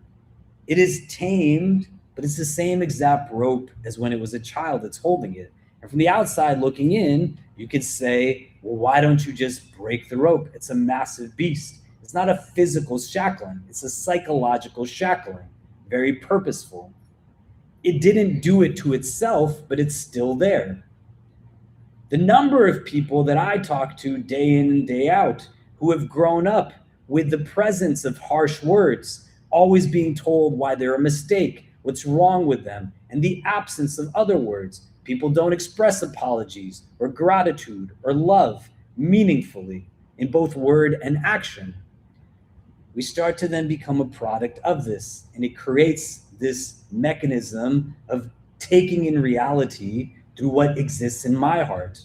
it is tamed, but it's the same exact rope as when it was a child that's holding it. And from the outside looking in, you could say, well, why don't you just break the rope? It's a massive beast. It's not a physical shackling, it's a psychological shackling, very purposeful. It didn't do it to itself, but it's still there. The number of people that I talk to day in and day out who have grown up with the presence of harsh words, always being told why they're a mistake, what's wrong with them, and the absence of other words. People don't express apologies or gratitude or love meaningfully in both word and action. We start to then become a product of this, and it creates this mechanism of taking in reality through what exists in my heart.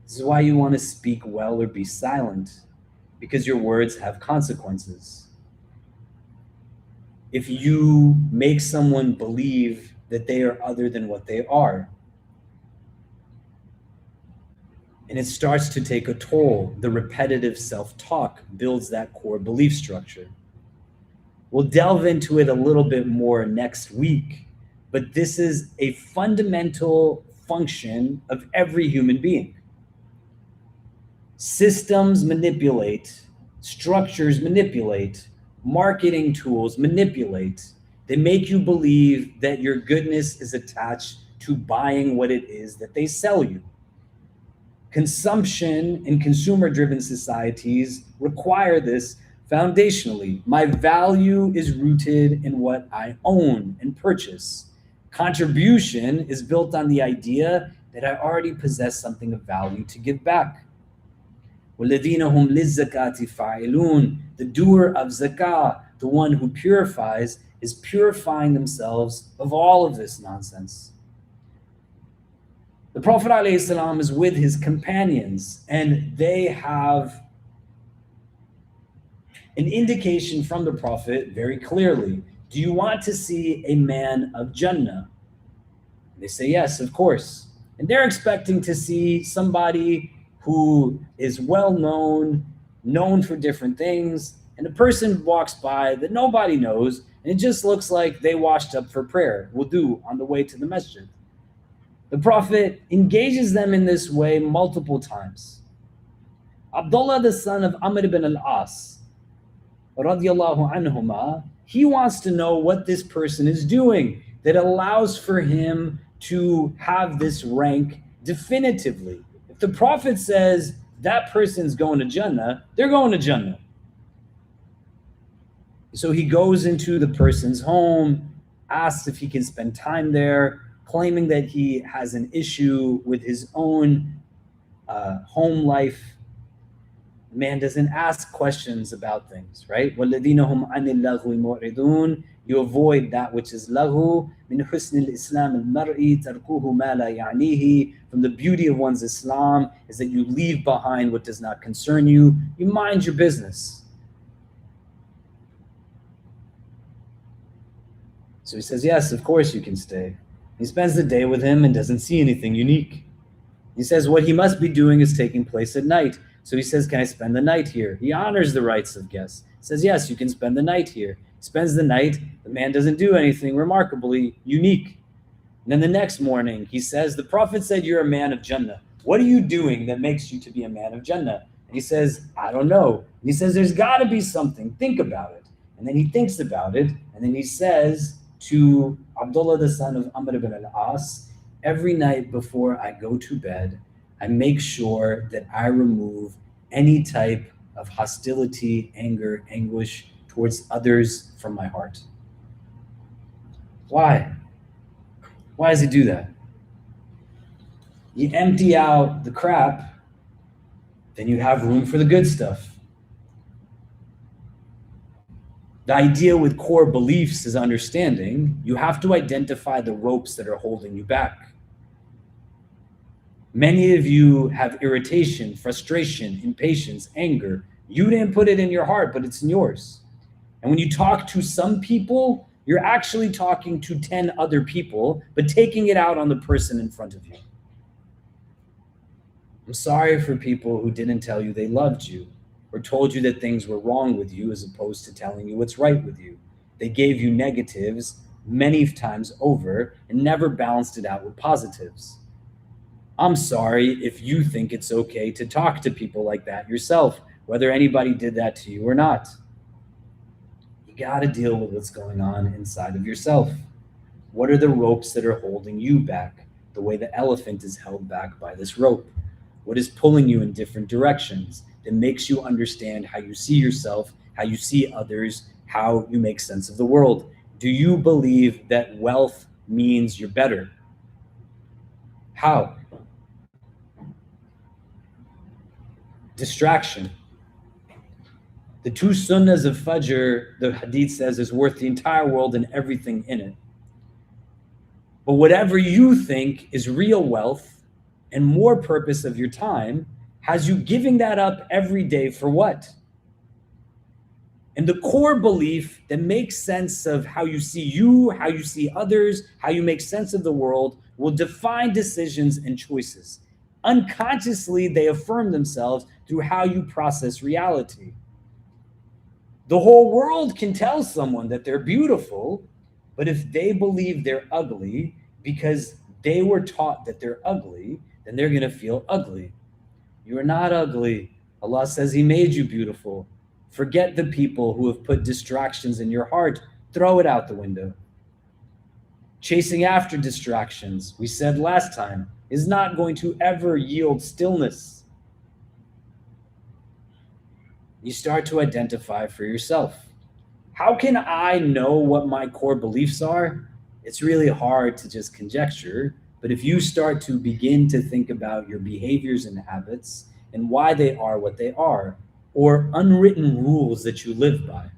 This is why you want to speak well or be silent, because your words have consequences. If you make someone believe that they are other than what they are, and it starts to take a toll, the repetitive self-talk builds that core belief structure. We'll delve into it a little bit more next week, but this is a fundamental function of every human being. Systems manipulate, structures manipulate, marketing tools manipulate. They make you believe that your goodness is attached to buying what it is that they sell you. Consumption and consumer-driven societies require this foundationally. My value is rooted in what I own and purchase. Contribution is built on the idea that I already possess something of value to give back. وَالَّذِينَ هُمْ لِلزَّكَاةِ فَاعِلُونَ. The doer of zakah, the one who purifies, is purifying themselves of all of this nonsense. The Prophet ﷺ is with his companions, and they have an indication from the Prophet very clearly. Do you want to see a man of Jannah? They say, yes, of course. And they're expecting to see somebody who is well known, known for different things, and a person walks by that nobody knows, and it just looks like they washed up for prayer, wudu, on the way to the masjid. The Prophet engages them in this way multiple times. Abdullah, the son of Amr ibn al-As, radiyallahu anhuma, he wants to know what this person is doing that allows for him to have this rank definitively. If the Prophet says that person's going to Jannah, they're going to Jannah. So he goes into the person's home, asks if he can spend time there, claiming that he has an issue with his own home life. The man doesn't ask questions about things, right? وَالَّذِينَ هُمْ عَنِ اللَّغْوِ مُعْرِضُونَ. You avoid that which is lahu. مِنْ حُسْنِ الْإِسْلَامِ الْمَرْءِ تَرْكُهُ مَا لَا يَعْنِيهِ. From the beauty of one's Islam is that you leave behind what does not concern you. You mind your business. So he says, yes, of course you can stay. He spends the day with him and doesn't see anything unique. He says what he must be doing is taking place at night. So he says, can I spend the night here? He honors the rights of guests. He says, yes, you can spend the night here. He spends the night. The man doesn't do anything remarkably unique. And then the next morning, he says, the Prophet said you're a man of Jannah. What are you doing that makes you to be a man of Jannah? And he says, I don't know. And he says, there's got to be something. Think about it. And then he thinks about it. And then he says to Abdullah, the son of Amr ibn al-As, every night before I go to bed, I make sure that I remove any type of hostility, anger, anguish towards others from my heart. Why? Why does he do that? You empty out the crap, then you have room for the good stuff. The idea with core beliefs is understanding. You have to identify the ropes that are holding you back. Many of you have irritation, frustration, impatience, anger. You didn't put it in your heart, but it's in yours. And when you talk to some people, you're actually talking to 10 other people, but taking it out on the person in front of you. I'm sorry for people who didn't tell you they loved you or told you that things were wrong with you as opposed to telling you what's right with you. They gave you negatives many times over and never balanced it out with positives. I'm sorry if you think it's okay to talk to people like that yourself, whether anybody did that to you or not. You got to deal with what's going on inside of yourself. What are the ropes that are holding you back, the way the elephant is held back by this rope? What is pulling you in different directions that makes you understand how you see yourself, how you see others, how you make sense of the world? Do you believe that wealth means you're better? How? Distraction. The 2 sunnahs of Fajr, the hadith says, is worth the entire world and everything in it. But whatever you think is real wealth and more purpose of your time has you giving that up every day for what? And the core belief that makes sense of how you see you, how you see others, how you make sense of the world will define decisions and choices. Unconsciously, they affirm themselves through how you process reality. The whole world can tell someone that they're beautiful, but if they believe they're ugly because they were taught that they're ugly, then they're going to feel ugly. You are not ugly. Allah says He made you beautiful. Forget the people who have put distractions in your heart. Throw it out the window. Chasing after distractions, we said last time, is not going to ever yield stillness. You start to identify for yourself. How can I know what my core beliefs are? It's really hard to just conjecture, but if you start to begin to think about your behaviors and habits and why they are what they are, or unwritten rules that you live by,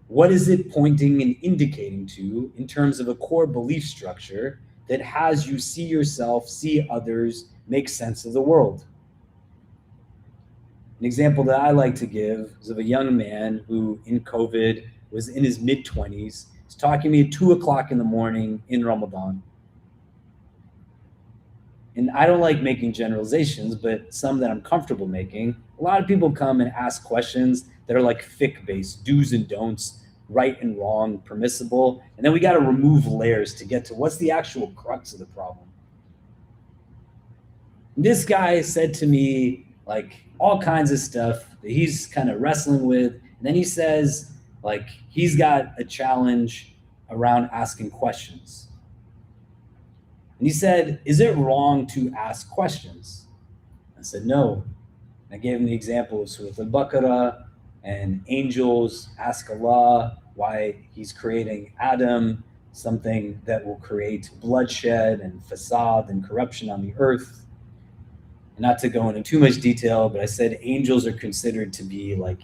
what is it pointing and indicating to in terms of a core belief structure that has you see yourself, see others, make sense of the world? An example that I like to give is of a young man who in COVID was in his mid-20s. He's talking to me at 2 o'clock in the morning in Ramadan. And I don't like making generalizations, but some that I'm comfortable making. A lot of people come and ask questions that are like fiqh-based, do's and don'ts, right and wrong, permissible. And then we got to remove layers to get to what's the actual crux of the problem. And this guy said to me, like, all kinds of stuff that he's kind of wrestling with. And then he says, like, he's got a challenge around asking questions. And he said, is it wrong to ask questions? I said, no. And I gave him the example of Surah Al-Baqarah and angels ask Allah why He's creating Adam, something that will create bloodshed and fasad and corruption on the earth. Not to go into too much detail, but I said angels are considered to be like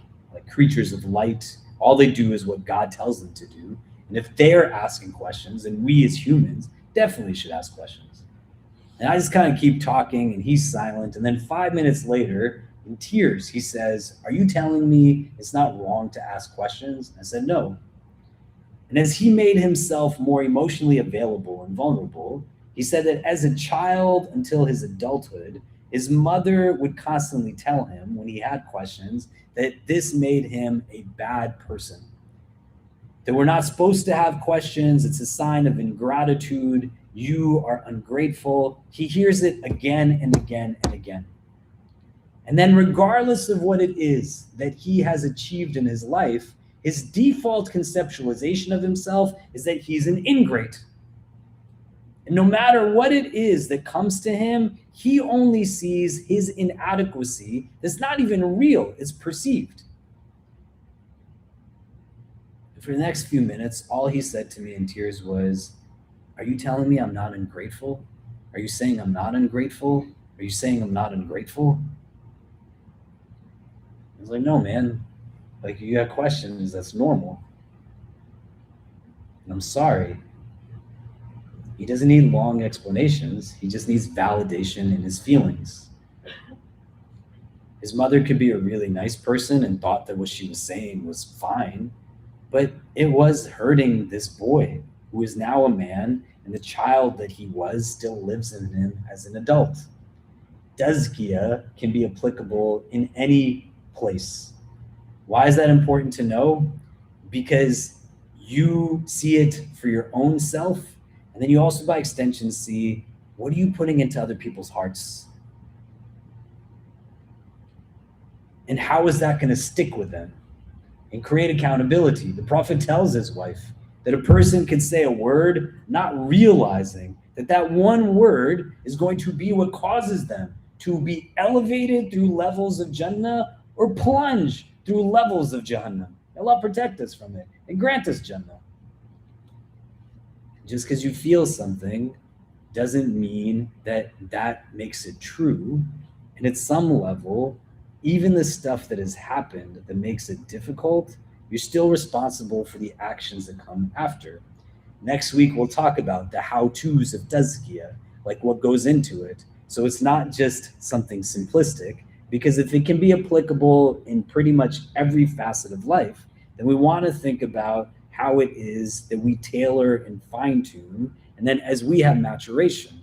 creatures of light. All they do is what God tells them to do. And if they're asking questions, then we as humans definitely should ask questions. And I just kind of keep talking and he's silent. And then 5 minutes later, in tears, he says, are you telling me it's not wrong to ask questions? I said, no. And as he made himself more emotionally available and vulnerable, he said that as a child until his adulthood, his mother would constantly tell him when he had questions that this made him a bad person. That we're not supposed to have questions. It's a sign of ingratitude. You are ungrateful. He hears it again and again and again. And then regardless of what it is that he has achieved in his life, His default conceptualization of himself is that he's an ingrate. And no matter what it is that comes to him, he only sees his inadequacy that's not even real, it's perceived. And for the next few minutes, all he said to me in tears was, "Are you telling me I'm not ungrateful? Are you saying I'm not ungrateful? Are you saying I'm not ungrateful?" I was like, "No, man. Like, you got questions, that's normal. And I'm sorry." He doesn't need long explanations. He just needs validation in his feelings. His mother could be a really nice person and thought that what she was saying was fine, but it was hurting this boy who is now a man, and the child that he was still lives in him as an adult. Tazkiyah can be applicable in any place. Why is that important to know? Because you see it for your own self, and then you also, by extension, see what are you putting into other people's hearts? And how is that going to stick with them and create accountability? The Prophet tells his wife that a person can say a word not realizing that that one word is going to be what causes them to be elevated through levels of Jannah or plunge through levels of Jahannam. Allah protect us from it and grant us Jannah. Just because you feel something doesn't mean that that makes it true. And at some level, even the stuff that has happened that makes it difficult, you're still responsible for the actions that come after. Next week, we'll talk about the how-tos of tazkiyah, like what goes into it. So it's not just something simplistic, because if it can be applicable in pretty much every facet of life, then we want to think about how it is that we tailor and fine-tune, and then as we have maturation.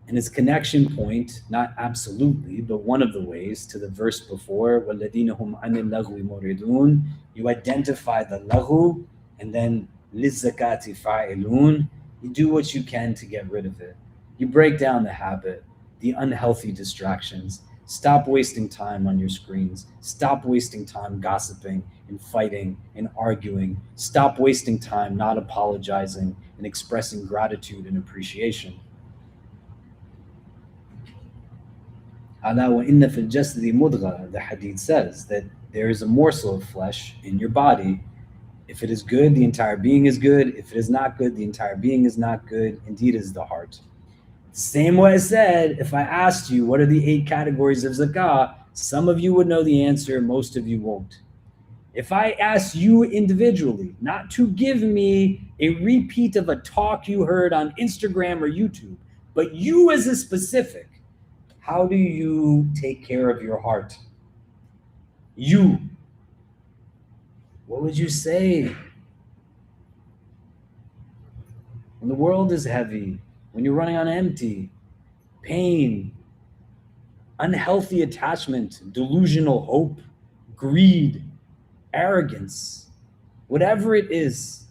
And its connection point, not absolutely, but one of the ways to the verse before, وَالَّذِينَ هُمْ عَنِ اللَّغْوِ مُعْرِضُونَ, you identify the laghu, and then لِلزَّكَاةِ فَاعِلُونَ, you do what you can to get rid of it. You break down the habit, the unhealthy distractions. Stop wasting time on your screens. Stop wasting time gossiping and fighting and arguing. Stop wasting time not apologizing and expressing gratitude and appreciation. The hadith says that there is a morsel of flesh in your body. If it is good, the entire being is good. If it is not good, the entire being is not good. Indeed, it is the heart. Same way I said, if I asked you what are the 8 categories of zakah, some of you would know the answer, most of you won't. If I ask you individually not to give me a repeat of a talk you heard on Instagram or YouTube, but you as a specific, how do you take care of your heart? You. What would you say? When the world is heavy, when you're running on empty, pain, unhealthy attachment, delusional hope, greed, arrogance, whatever it is,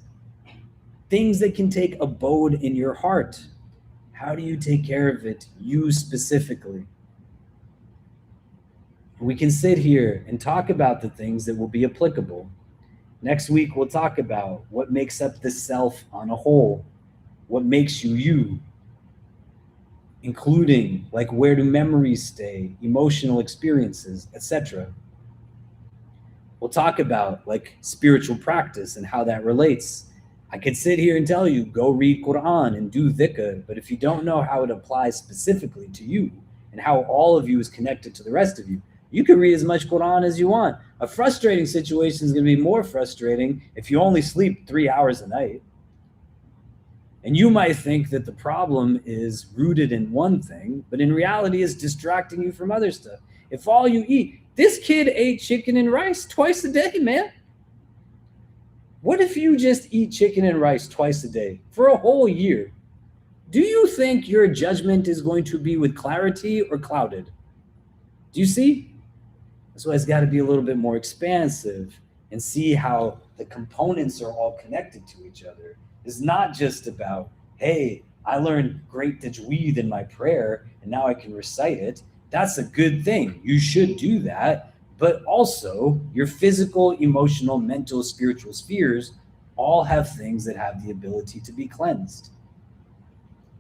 things that can take abode in your heart, how do you take care of it, you specifically? We can sit here and talk about the things that will be applicable. Next week, we'll talk about what makes up the self on a whole, what makes you you, including like where do memories stay, emotional experiences, etc. We'll talk about like spiritual practice and how that relates. I could sit here and tell you, go read Quran and do dhikr, but if you don't know how it applies specifically to you and how all of you is connected to the rest of you, you can read as much Quran as you want. A frustrating situation is going to be more frustrating if you only sleep 3 hours a night. And you might think that the problem is rooted in one thing, but in reality is distracting you from other stuff. If all you eat, this kid ate chicken and rice twice a day, man. What if you just eat chicken and rice twice a day for a whole year? Do you think your judgment is going to be with clarity or clouded? Do you see? That's why it's got to be a little bit more expansive and see how the components are all connected to each other. It's not just about, hey, I learned great tajweed in my prayer and now I can recite it. That's a good thing. You should do that. but also your physical, emotional, mental, spiritual spheres all have things that have the ability to be cleansed.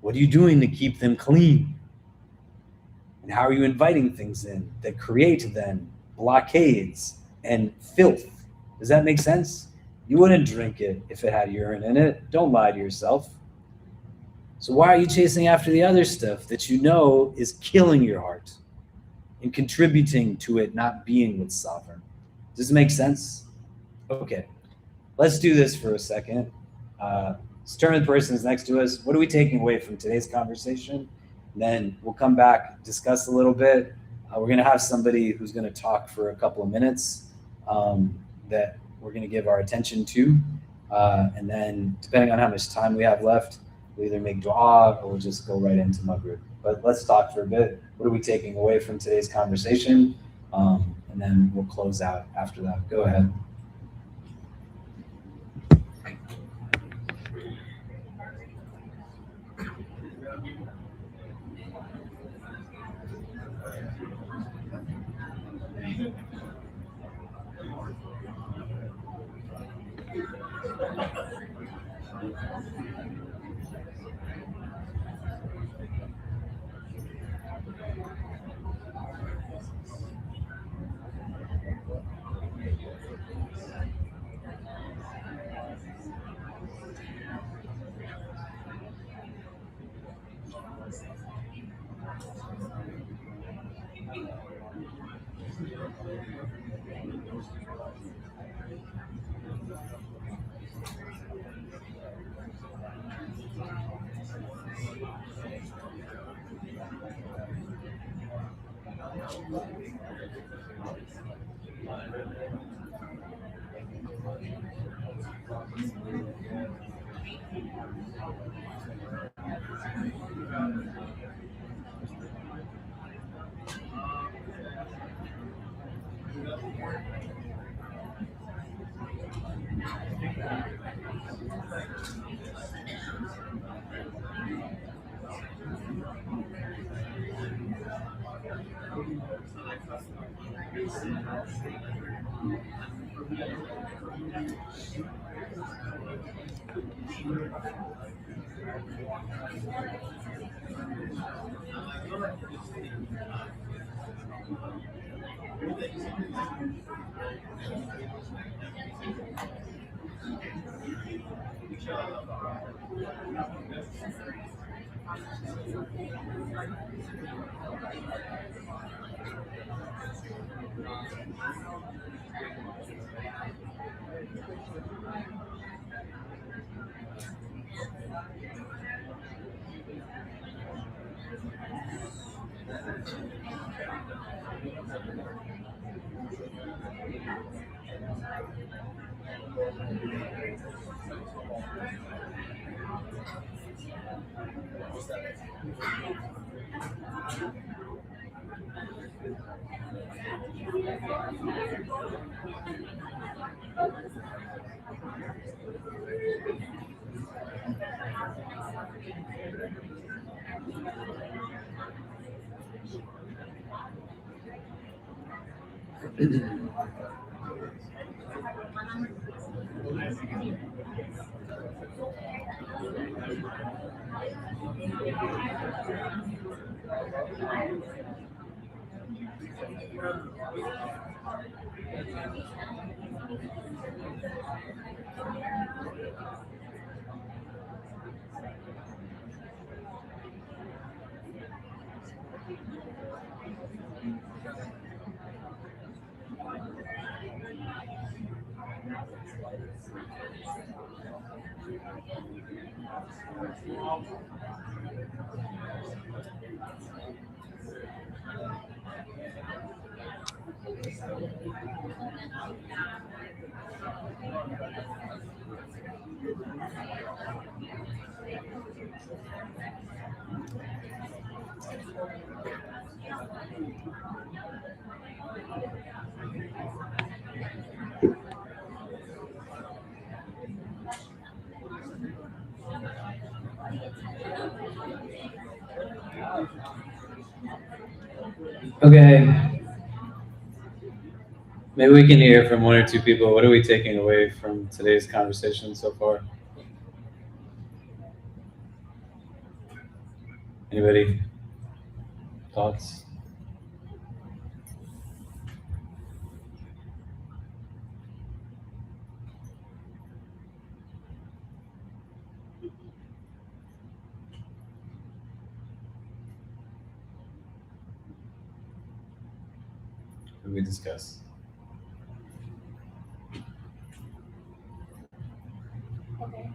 What are you doing to keep them clean? And how are you inviting things in that create then blockades and filth? Does that make sense? You wouldn't drink it if it had urine in it. Don't lie to yourself. So why are you chasing after the other stuff that you know is killing your heart and contributing to it not being what's sovereign? Does this make sense? Okay, let's do this for a second. Let's turn to the person that's next to us. What are we taking away from today's conversation? Then we'll come back, discuss a little bit. We're going to have somebody who's going to talk for a couple of minutes that we're going to give our attention to. And then depending on how much time we have left, we'll either make dua or we'll just go right into Maghrib. But let's talk for a bit. What are we taking away from today's conversation? And then we'll close out after that. Go ahead. Okay. Maybe we can hear from one or two people. What are we taking away from today's conversation so far? Anybody? Thoughts? What did we discuss? Okay.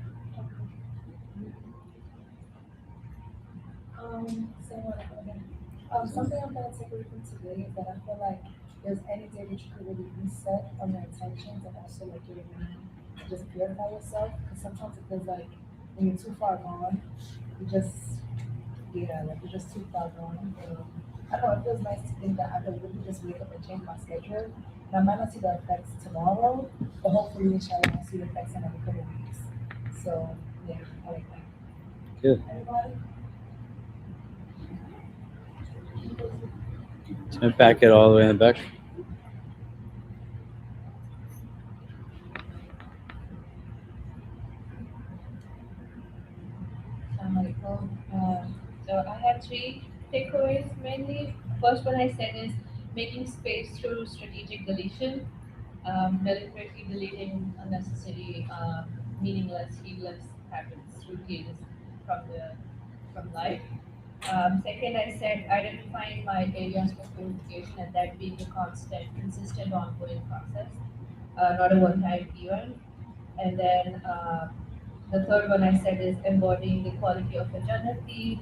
Something I'm gonna take away from today is that I feel like there's any day that you could really reset on your intentions and also like your mind and just purify yourself. Because sometimes it feels like when you're too far gone, you just like you're just too far gone. I don't know. It feels nice to think that I could really just wake up and change my schedule. And I might not see the effects tomorrow, but hopefully, inshallah, I'll see the effects in a couple of weeks. So yeah, I like that. Good. Everybody. Unpack it all the way in the back. So I have three takeaways mainly. First one I said is making space through strategic deletion, deliberately deleting unnecessary, meaningless, heedless habits, routines from life. Second, I said identifying my areas for purification and that being a constant, consistent, ongoing process, not a one-time event. And then the third one I said is embodying the quality of a Jannati,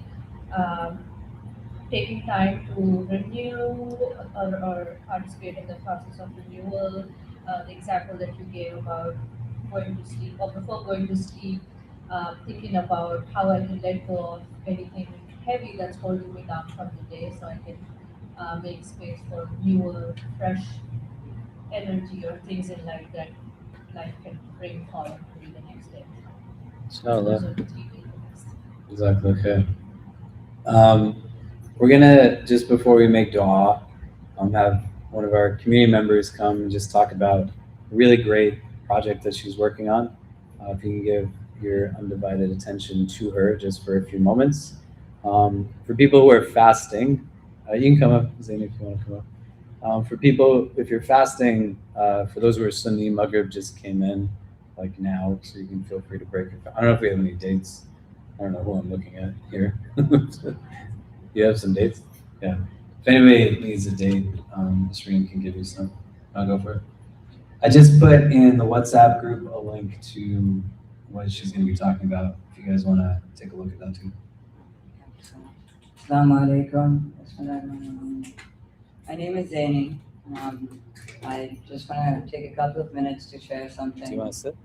um, taking time to renew or participate in the process of renewal. The example that you gave about going to sleep or before going to sleep, thinking about how I can let go of anything heavy that's holding me down from the day so I can make space for newer, fresh energy or things in life that life can bring forward to me the next day. Those are the three takeaways. Exactly. Okay. We're gonna just before we make dua, have one of our community members come and just talk about a really great project that she's working on. If you can give your undivided attention to her just for a few moments. For people who are fasting, you can come up, Zain, if you want to come up. For people, if you're fasting, for those who are Sunni, Maghrib just came in like now, so you can feel free to break your fast. I don't know if we have any dates. I don't know who I'm looking at here. You have some dates? Yeah. If anybody needs a date, Shereen can give you some. I'll go for it. I just put in the WhatsApp group a link to what she's going to be talking about. If you guys want to take a look at that too. Assalamu alaikum. Bismillahirrahmanirrahim. My name is Zaini. I just want to take a couple of minutes to share something. Do you want to sit?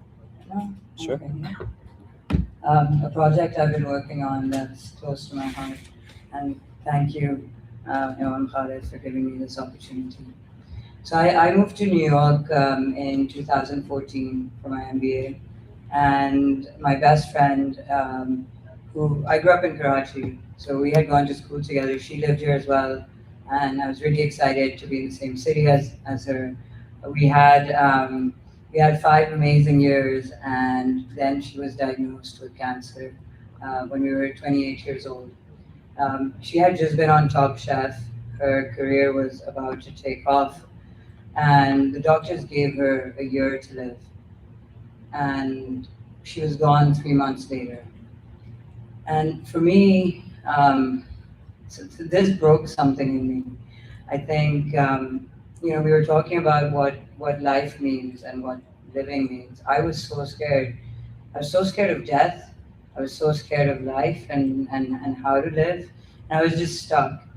No? Sure. Okay, yeah. A project I've been working on that's close to my heart. And thank you, Imam Khalid, for giving me this opportunity. So I moved to New York in 2014 for my MBA. And my best friend, who I grew up in Karachi, so we had gone to school together. She lived here as well, and I was really excited to be in the same city as her. We had 5 amazing years, and then she was diagnosed with cancer when we were 28 years old. She had just been on Top Chef. Her career was about to take off, and the doctors gave her a year to live. And she was gone 3 months later. And for me, so this broke something in me. I think, we were talking about what life means and what living means. I was so scared. I was so scared of death. I was so scared of life and how to live. And I was just stuck.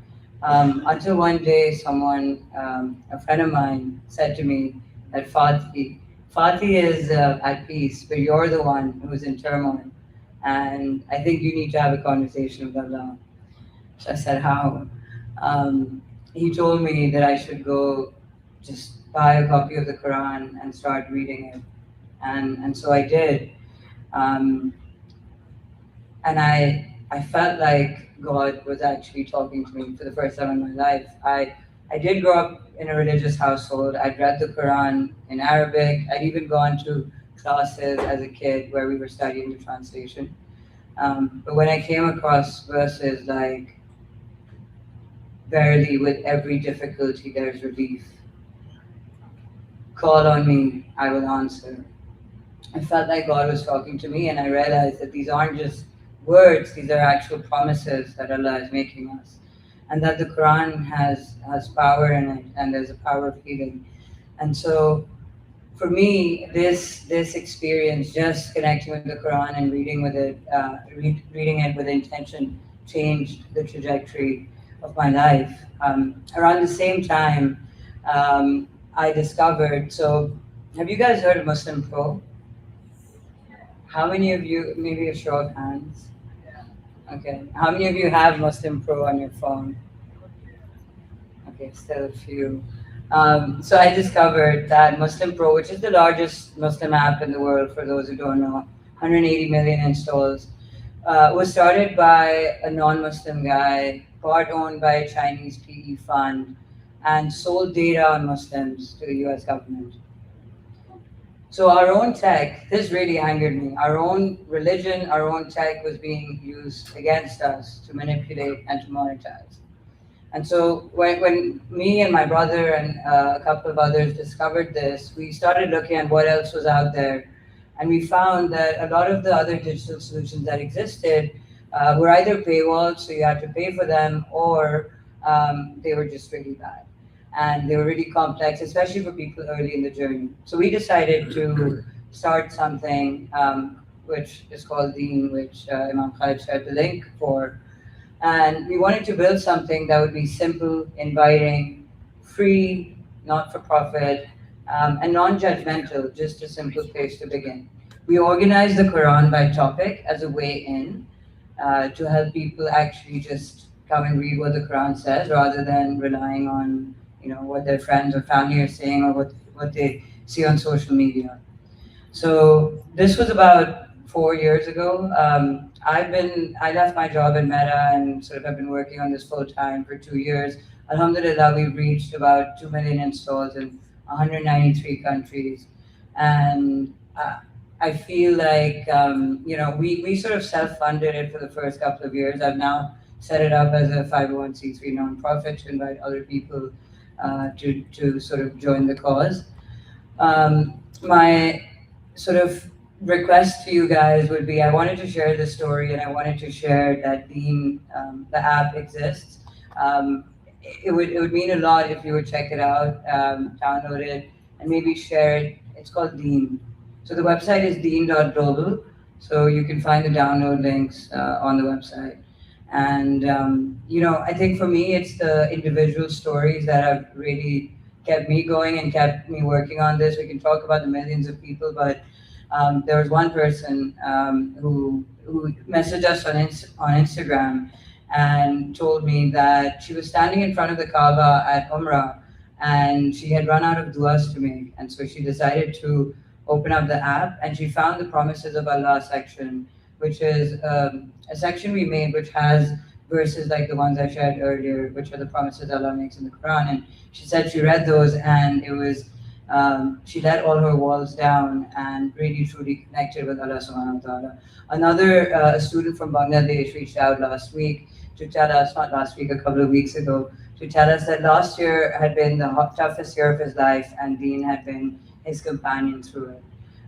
Until one day, someone, a friend of mine, said to me that Fatih is at peace, but you're the one who's in turmoil. And I think you need to have a conversation with Allah. So I said, how? He told me that I should go just buy a copy of the Quran and start reading it. And so I did. And I felt like God was actually talking to me for the first time in my life. I did grow up in a religious household. I'd read the Quran in Arabic. I'd even gone to classes as a kid where we were studying the translation. But when I came across verses like, "Verily, with every difficulty there's relief. Call on me, I will answer." I felt like God was talking to me, and I realized that these aren't just words, these are actual promises that Allah is making us. And that the Quran has power in it, and there's a power of healing. And so for me, this experience, just connecting with the Quran and reading with it, reading it with intention, changed the trajectory of my life. Around the same time, I discovered. So, have you guys heard of Muslim Pro? How many of you? Maybe a show of hands. Okay. How many of you have Muslim Pro on your phone? Okay, still a few. So I discovered that Muslim Pro, which is the largest Muslim app in the world, for those who don't know, 180 million installs, was started by a non-Muslim guy, part owned by a Chinese PE fund, and sold data on Muslims to the US government. So our own tech, this really angered me. Our own religion, our own tech was being used against us to manipulate and to monetize. And so when me and my brother and a couple of others discovered this, we started looking at what else was out there. And we found that a lot of the other digital solutions that existed were either paywalled, so you had to pay for them, or they were just really bad. And they were really complex, especially for people early in the journey. So we decided to start something which is called Deen, which Imam Khalid shared the link for. And we wanted to build something that would be simple, inviting, free, not for profit, and non judgmental, just a simple place to begin. We organized the Quran by topic as a way in to help people actually just come and read what the Quran says rather than relying on what their friends or family are saying or what they see on social media. So this was about 4 years ago. I left my job in Meta and sort of have been working on this full time for 2 years. Alhamdulillah, we've reached about 2 million installs in 193 countries. And I feel like, we sort of self-funded it for the first couple of years. I've now set it up as a 501c3 nonprofit to invite other people to sort of join the cause. My sort of request to you guys would be, I wanted to share this story and I wanted to share that the app exists. It would mean a lot if you would check it out, download it, and maybe share it. It's called Deen. So the website is deen.global. So you can find the download links on the website. And, I think for me, it's the individual stories that have really kept me going and kept me working on this. We can talk about the millions of people, but there was one person who messaged us on Instagram and told me that she was standing in front of the Kaaba at Umrah and she had run out of du'as to make. And so she decided to open up the app and she found the Promises of Allah section, which is a section we made which has verses like the ones I shared earlier, which are the promises Allah makes in the Quran. And she said she read those and it was, she let all her walls down and really truly connected with Allah subhanahu wa ta'ala. Another student from Bangladesh reached out last week to tell us, not last week, a couple of weeks ago, to tell us that last year had been the toughest year of his life and Deen had been his companion through it.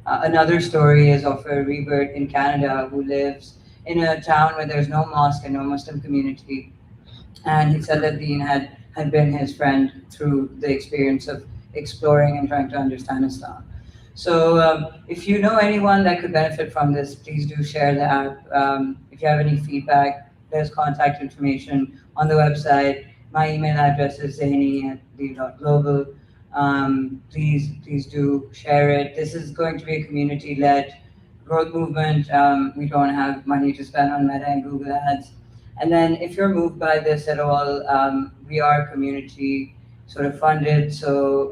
Another story is of a revert in Canada who lives in a town where there's no mosque and no Muslim community. And he said that Deen had been his friend through the experience of exploring and trying to understand Islam. So if you know anyone that could benefit from this, please do share the app. If you have any feedback, there's contact information on the website. My email address is zaini@deen.global. Please do share it. This is going to be a community-led growth movement. We don't have money to spend on Meta and Google Ads. And then if you're moved by this at all, we are community sort of funded. So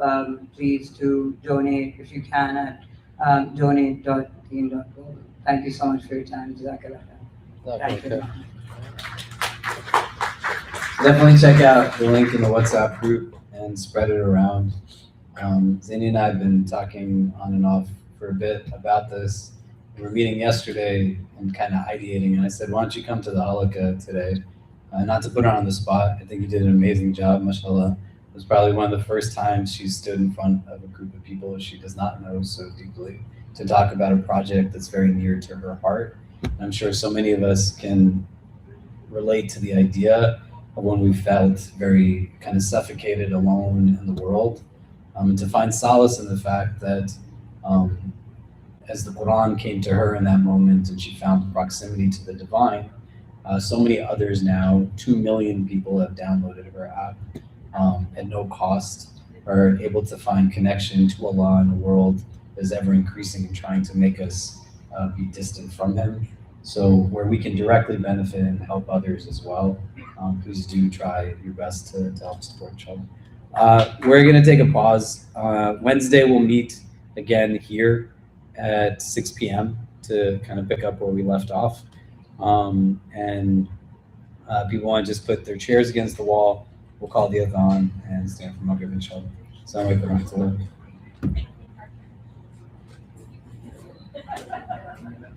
please do donate if you can at donate.deen.global. Thank you so much for your time. Jazakallah. Thank you. definitely check out the link in the WhatsApp group and spread it around. Zaini and I have been talking on and off for a bit about this. We were meeting yesterday and kind of ideating, and I said, why don't you come to the halakha today? Not to put her on the spot, I think you did an amazing job, mashallah. It was probably one of the first times she stood in front of a group of people she does not know so deeply to talk about a project that's very near to her heart. I'm sure so many of us can relate to the idea of when we felt very kind of suffocated, alone in the world, and to find solace in the fact that as the Quran came to her in that moment and she found proximity to the divine, so many others now, 2 million people have downloaded her app at no cost, are able to find connection to Allah in a world that is ever increasing and trying to make us be distant from Him. So where we can directly benefit and help others as well, please do try your best to help support each other. We're going to take a pause. Wednesday we'll meet again here at 6 p.m. to kind of pick up where we left off. And people want to just put their chairs against the wall. We'll call the adhan and stand for Maghrib, inshallah. Assalamu alaikum wa rahmatullah.